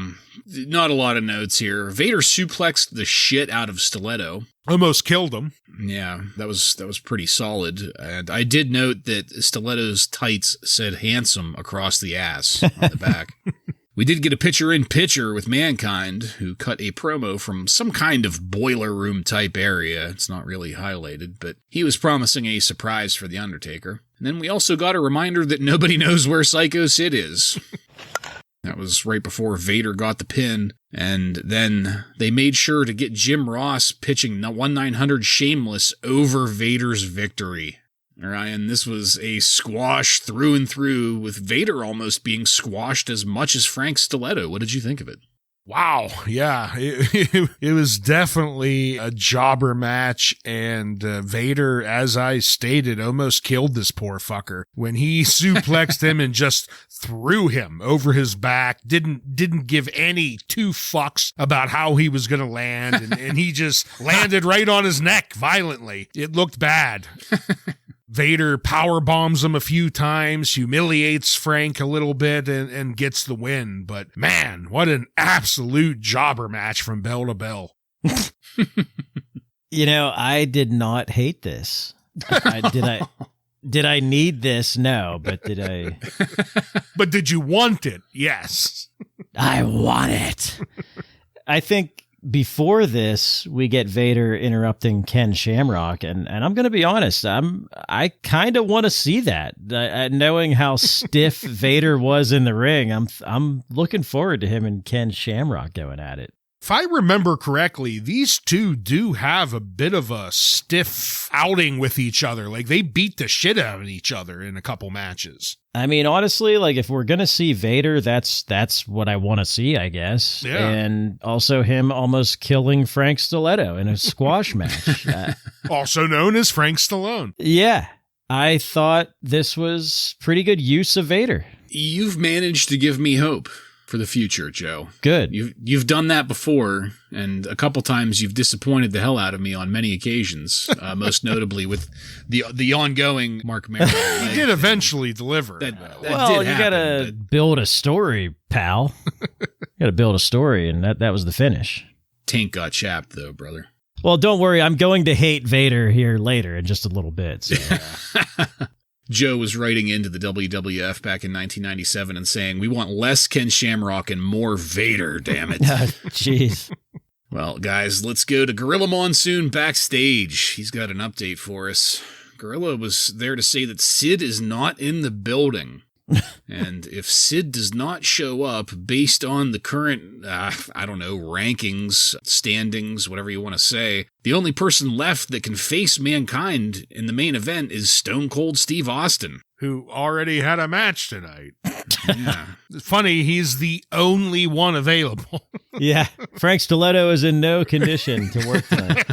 Not a lot of notes here. Vader suplexed the shit out of Stiletto. Almost killed him. Yeah, that was pretty solid. And I did note that Stiletto's tights said handsome across the ass on the back. We did get a picture-in-picture with Mankind, who cut a promo from some kind of boiler room type area. It's not really highlighted, but he was promising a surprise for The Undertaker. And then we also got a reminder that nobody knows where Psycho Sid is. That was right before Vader got the pin, and then they made sure to get Jim Ross pitching 1-900 Shameless over Vader's victory. Ryan, this was a squash through and through, with Vader almost being squashed as much as Frank Stiletto. What did you think of it? Wow, yeah, it was definitely a jobber match, and Vader, as I stated, almost killed this poor fucker when he suplexed him and just threw him over his back, didn't give any two fucks about how he was going to land, and he just landed right on his neck violently. It looked bad. Vader power bombs him a few times, humiliates Frank a little bit, and gets the win. But man, what an absolute jobber match from bell to bell. You know, I did not hate this. Did I need this? No, but did I? But did you want it? Yes. I want it. I think before this, we get Vader interrupting Ken Shamrock, and I'm going to be honest, I kind of want to see that. Knowing how stiff Vader was in the ring, I'm looking forward to him and Ken Shamrock going at it. If I remember correctly, these two do have a bit of a stiff outing with each other. Like, they beat the shit out of each other in a couple matches. I mean, honestly, like, if we're going to see Vader, that's what I want to see, I guess. Yeah. And also him almost killing Frank Stiletto in a squash match. Also known as Frank Stallone. Yeah. I thought this was pretty good use of Vader. You've managed to give me hope for the future, Joe. Good. You've done that before, and a couple times you've disappointed the hell out of me on many occasions, most notably with the ongoing Mark Merrill. He did eventually deliver. You got to build a story, pal. You got to build a story, and that was the finish. Tank got chapped, though, brother. Well, don't worry. I'm going to hate Vader here later in just a little bit. So. Joe was writing into the WWF back in 1997 and saying, "We want less Ken Shamrock and more Vader, damn it." Jeez. Well, guys, let's go to Gorilla Monsoon backstage. He's got an update for us. Gorilla was there to say that Sid is not in the building. And if Sid does not show up based on the current, rankings, standings, whatever you want to say, the only person left that can face Mankind in the main event is Stone Cold Steve Austin, who already had a match tonight. Yeah. It's funny, he's the only one available. Yeah. Frank Stiletto is in no condition to work tonight.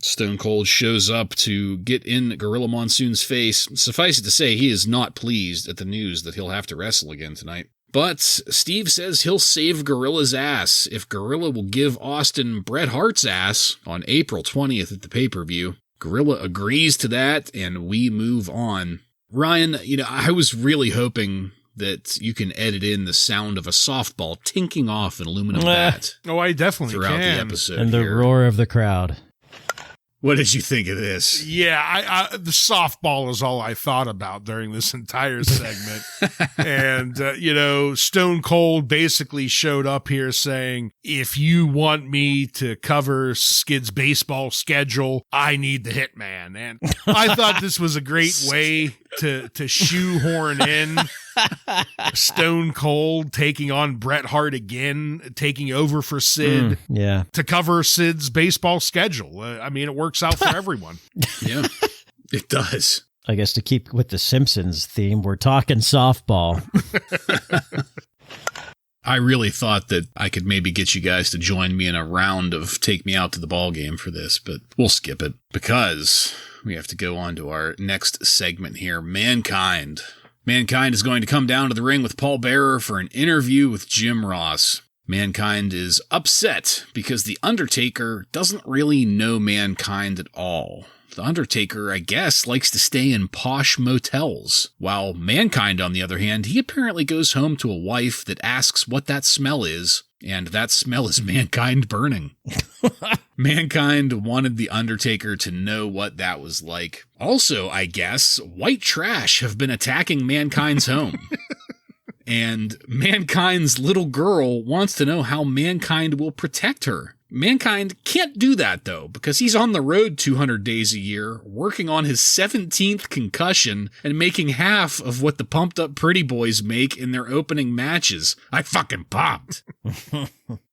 Stone Cold shows up to get in Gorilla Monsoon's face. Suffice it to say, he is not pleased at the news that he'll have to wrestle again tonight. But Steve says he'll save Gorilla's ass if Gorilla will give Austin Bret Hart's ass on April 20th at the pay-per-view. Gorilla agrees to that, and we move on. Ryan, I was really hoping that you can edit in the sound of a softball tinking off an aluminum bat. Oh, I definitely throughout can. The episode and the roar of the crowd. What did you think of this? Yeah, the softball is all I thought about during this entire segment. And, Stone Cold basically showed up here saying, if you want me to cover Skid's baseball schedule, I need the Hitman. And I thought this was a great way to shoehorn in Stone Cold taking on Bret Hart again, taking over for Sid to cover Sid's baseball schedule. It works out for everyone. Yeah, it does. I guess to keep with the Simpsons theme, we're talking softball. I really thought that I could maybe get you guys to join me in a round of Take Me Out to the Ball Game for this, but we'll skip it because we have to go on to our next segment here, Mankind. Mankind is going to come down to the ring with Paul Bearer for an interview with Jim Ross. Mankind is upset because The Undertaker doesn't really know Mankind at all. The Undertaker, I guess, likes to stay in posh motels, while Mankind, on the other hand, he apparently goes home to a wife that asks what that smell is, and that smell is Mankind burning. Mankind wanted The Undertaker to know what that was like. Also, I guess, white trash have been attacking Mankind's home. And Mankind's little girl wants to know how Mankind will protect her. Mankind can't do that, though, because he's on the road 200 days a year, working on his 17th concussion and making half of what the pumped-up pretty boys make in their opening matches. I fucking popped.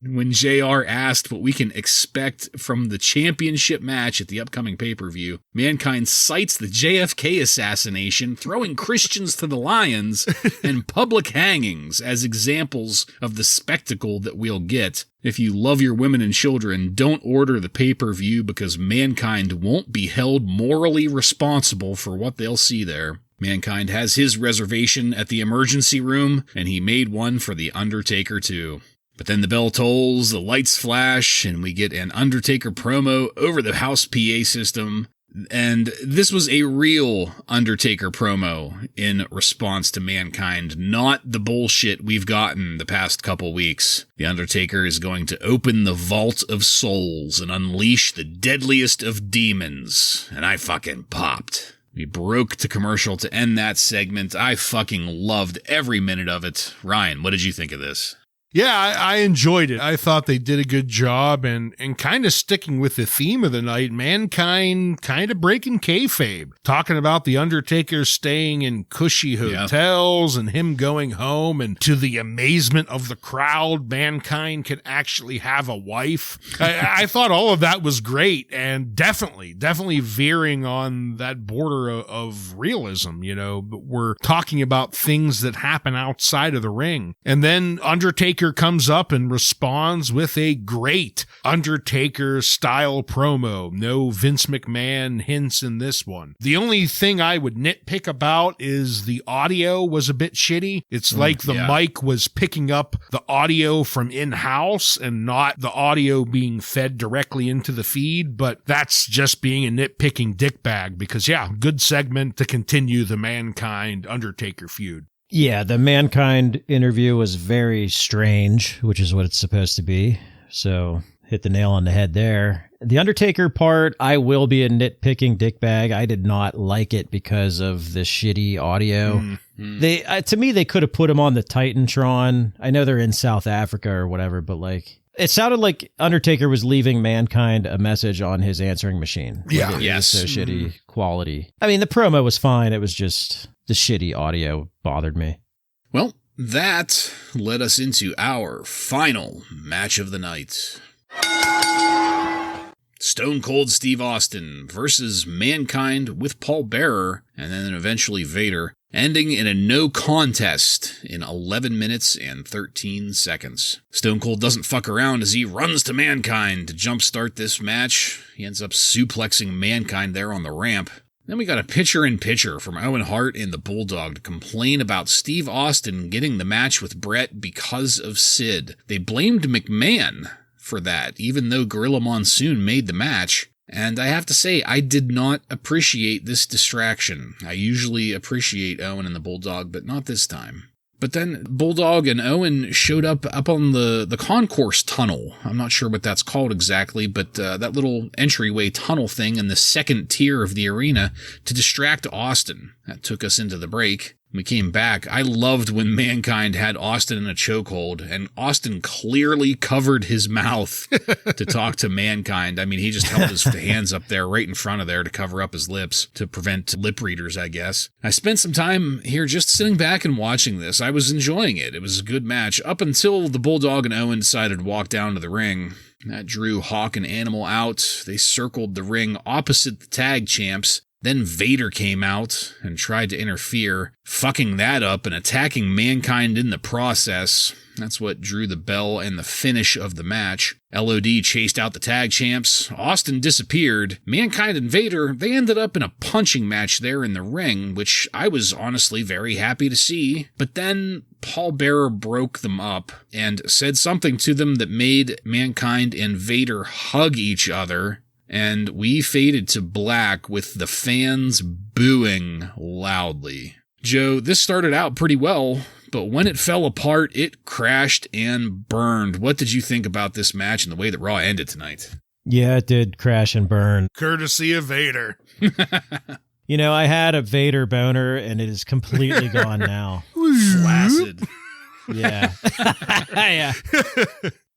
When JR asked what we can expect from the championship match at the upcoming pay-per-view, Mankind cites the JFK assassination, throwing Christians to the lions, and public hangings as examples of the spectacle that we'll get. If you love your women and children, don't order the pay-per-view because Mankind won't be held morally responsible for what they'll see there. Mankind has his reservation at the emergency room, and he made one for The Undertaker too. But then the bell tolls, the lights flash, and we get an Undertaker promo over the house PA system. And this was a real Undertaker promo in response to Mankind, not the bullshit we've gotten the past couple weeks. The Undertaker is going to open the vault of souls and unleash the deadliest of demons. And I fucking popped. We broke to commercial to end that segment. I fucking loved every minute of it. Ryan, what did you think of this? Yeah, I enjoyed it. I thought they did a good job and kind of sticking with the theme of the night, Mankind kind of breaking kayfabe, talking about The Undertaker staying in cushy hotels and him going home, and to the amazement of the crowd, Mankind can actually have a wife. I thought all of that was great and definitely veering on that border of realism. But we're talking about things that happen outside of the ring. And then Undertaker comes up and responds with a great Undertaker-style promo. No Vince McMahon hints in this one. The only thing I would nitpick about is the audio was a bit shitty. It's like the mic was picking up the audio from in-house and not the audio being fed directly into the feed, but that's just being a nitpicking dickbag because, good segment to continue the Mankind-Undertaker feud. Yeah, the Mankind interview was very strange, which is what it's supposed to be. So hit the nail on the head there. The Undertaker part, I will be a nitpicking dickbag. I did not like it because of the shitty audio. They, to me, they could have put him on the Titantron. I know they're in South Africa or whatever, but it sounded like Undertaker was leaving Mankind a message on his answering machine. Yeah. It was so shitty quality. I mean, the promo was fine. It was just the shitty audio bothered me. Well, that led us into our final match of the night. Stone Cold Steve Austin versus Mankind with Paul Bearer, and then eventually Vader. ending in a no contest in 11 minutes and 13 seconds. Stone Cold doesn't fuck around as he runs to Mankind to jumpstart this match. He ends up suplexing Mankind there on the ramp. Then we got a picture-in-picture from Owen Hart and the Bulldog to complain about Steve Austin getting the match with Brett because of Sid. They blamed McMahon for that, even though Gorilla Monsoon made the match. And I have to say, I did not appreciate this distraction. I usually appreciate Owen and the Bulldog, but not this time. But then Bulldog and Owen showed up on the concourse tunnel. I'm not sure what that's called exactly, but that little entryway tunnel thing in the second tier of the arena to distract Austin. That took us into the break. We came back. I loved when Mankind had Austin in a chokehold, and Austin clearly covered his mouth to talk to Mankind. I mean, he just held his hands up there right in front of there to cover up his lips to prevent lip readers, I guess. I spent some time here just sitting back and watching this. I was enjoying it. It was a good match up until the Bulldog and Owen decided to walk down to the ring. That drew Hawk and Animal out. They circled the ring opposite the tag champs. Then Vader came out and tried to interfere, fucking that up and attacking Mankind in the process. That's what drew the bell and the finish of the match. LOD chased out the tag champs. Austin disappeared. Mankind and Vader, they ended up in a punching match there in the ring, which I was honestly very happy to see. But then Paul Bearer broke them up and said something to them that made Mankind and Vader hug each other. And we faded to black with the fans booing loudly. Joe, this started out pretty well, but when it fell apart, it crashed and burned. What did you think about this match and the way that Raw ended tonight? Yeah, it did crash and burn. Courtesy of Vader. You know, I had a Vader boner, and it is completely gone now. Flaccid. Yeah. Yeah.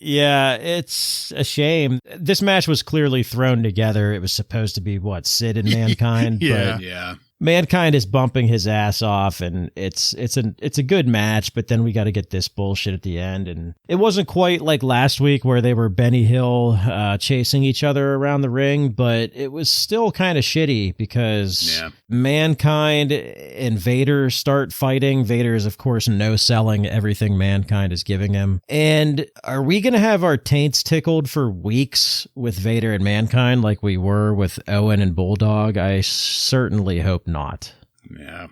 Yeah, it's a shame. This match was clearly thrown together. It was supposed to be, Sid and Mankind? Yeah. But Yeah. Mankind is bumping his ass off, and it's a good match, but then we got to get this bullshit at the end. And it wasn't quite like last week where they were Benny Hill chasing each other around the ring, but it was still kind of shitty because Mankind and Vader start fighting. Vader is, of course, no-selling everything Mankind is giving him. And are we going to have our taints tickled for weeks with Vader and Mankind like we were with Owen and Bulldog? I certainly hope not. Yeah.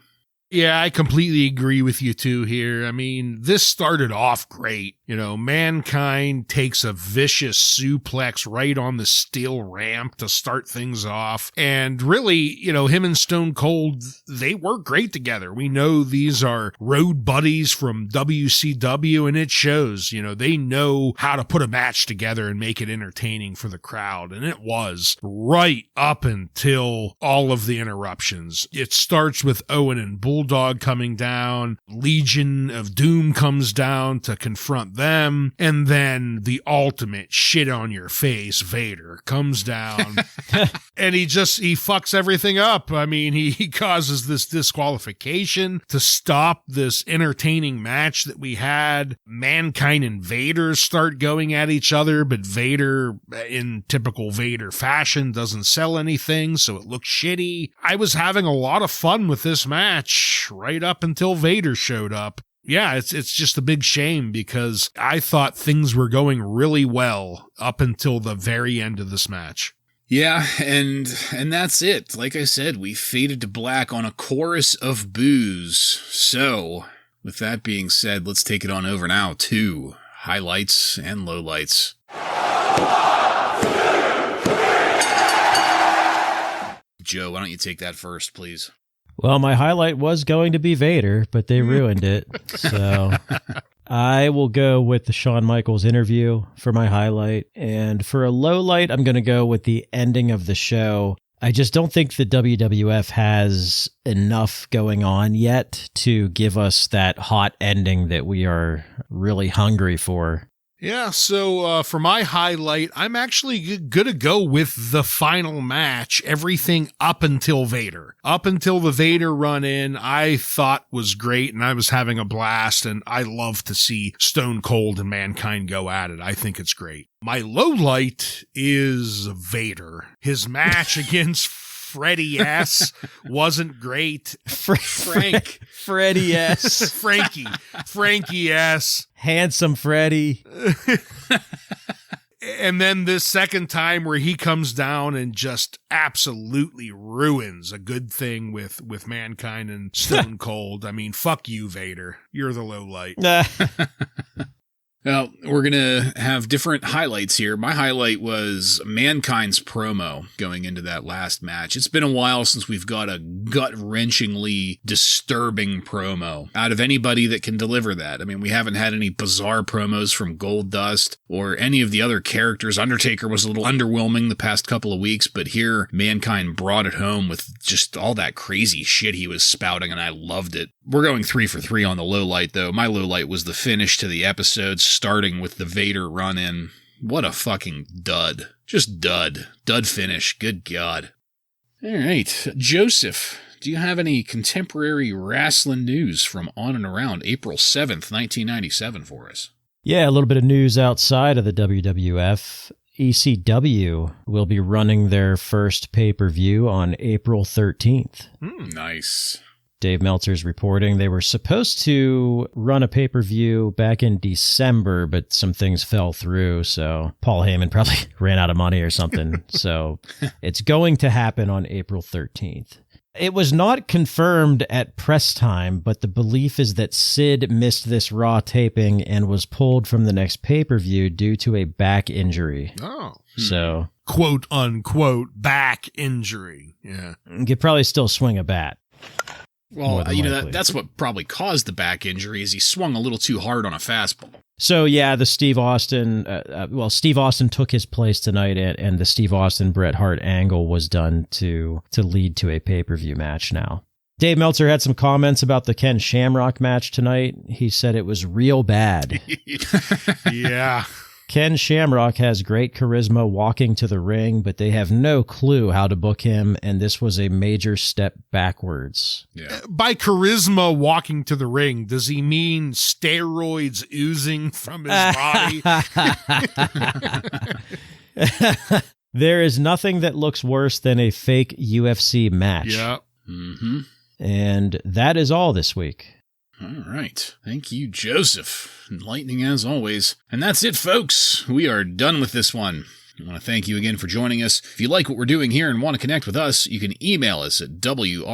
Yeah, I completely agree with you too here. I mean, this started off great. You know, Mankind takes a vicious suplex right on the steel ramp to start things off. And really, you know, him and Stone Cold, they work great together. We know these are road buddies from WCW, and it shows. You know, they know how to put a match together and make it entertaining for the crowd. And it was right up until all of the interruptions. It starts with Owen and Bulldog coming down. Legion of Doom comes down to confront them. And then the ultimate shit on your face, Vader, comes down and he fucks everything up. I mean, he causes this disqualification to stop this entertaining match that we had. Mankind and Vader start going at each other, but Vader, in typical Vader fashion, doesn't sell anything, so it looks shitty. I was having a lot of fun with this match right up until Vader showed up. Yeah, it's just a big shame because I thought things were going really well up until the very end of this match. Yeah, and that's it. Like I said, we faded to black on a chorus of boos. So, with that being said, let's take it on over now to highlights and lowlights. Joe, why don't you take that first, please? Well, my highlight was going to be Vader, but they ruined it. So I will go with the Shawn Michaels interview for my highlight. And for a low light, I'm going to go with the ending of the show. I just don't think the WWF has enough going on yet to give us that hot ending that we are really hungry for. Yeah, so for my highlight, I'm actually going to go with the final match, everything up until Vader. Up until the Vader run in, I thought was great, and I was having a blast, and I love to see Stone Cold and Mankind go at it. I think it's great. My low light is Vader. His match against Freddie S. wasn't great. Frank. Freddie S. Frankie S. Handsome Freddie. And then this second time where he comes down and just absolutely ruins a good thing with Mankind and Stone Cold. I mean, fuck you, Vader. You're the low light. Well, we're going to have different highlights here. My highlight was Mankind's promo going into that last match. It's been a while since we've got a gut-wrenchingly disturbing promo out of anybody that can deliver that. I mean, we haven't had any bizarre promos from Goldust or any of the other characters. Undertaker was a little underwhelming the past couple of weeks, but here Mankind brought it home with just all that crazy shit he was spouting, and I loved it. We're going 3 for 3 on the low light, though. My low light was the finish to the episode, starting with the Vader run-in. What a fucking dud. Just dud. Dud finish. Good God. All right. Joseph, do you have any contemporary wrestling news from on and around April 7th, 1997 for us? Yeah, a little bit of news outside of the WWF. ECW will be running their first pay-per-view on April 13th. Nice. Dave Meltzer's reporting they were supposed to run a pay-per-view back in December, but some things fell through, so Paul Heyman probably ran out of money or something. So it's going to happen on April 13th. It was not confirmed at press time, but the belief is that Sid missed this Raw taping and was pulled from the next pay-per-view due to a back injury. Oh. So, quote unquote back injury. Yeah. You could probably still swing a bat. Well, you know, that's what probably caused the back injury is he swung a little too hard on a fastball. So, yeah, the Steve Austin, Steve Austin took his place tonight, and the Steve Austin-Bret Hart angle was done to lead to a pay-per-view match now. Dave Meltzer had some comments about the Ken Shamrock match tonight. He said it was real bad. Yeah. Ken Shamrock has great charisma walking to the ring, but they have no clue how to book him, and this was a major step backwards. Yeah. By charisma walking to the ring, does he mean steroids oozing from his body? There is nothing that looks worse than a fake UFC match. Yeah. Mm-hmm. And that is all this week. All right. Thank you, Joseph. Enlightening as always. And that's it, folks. We are done with this one. I want to thank you again for joining us. If you like what we're doing here and want to connect with us, you can email us at wrasslinraw.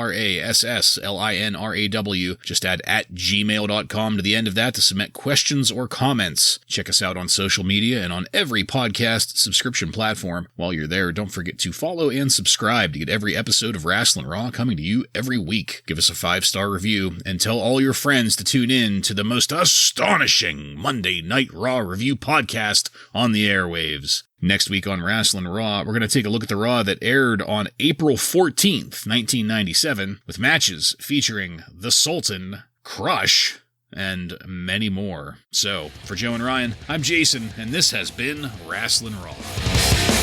Just add @gmail.com to the end of that to submit questions or comments. Check us out on social media and on every podcast subscription platform. While you're there, don't forget to follow and subscribe to get every episode of Wrasslin Raw coming to you every week. Give us a 5-star review and tell all your friends to tune in to the most astonishing Monday Night Raw review podcast on the airwaves. Next week on Wrasslin Raw, we're going to take a look at the Raw that aired on April 14th, 1997, with matches featuring The Sultan, Crush, and many more. So, for Joe and Ryan, I'm Jason, and this has been Wrasslin Raw.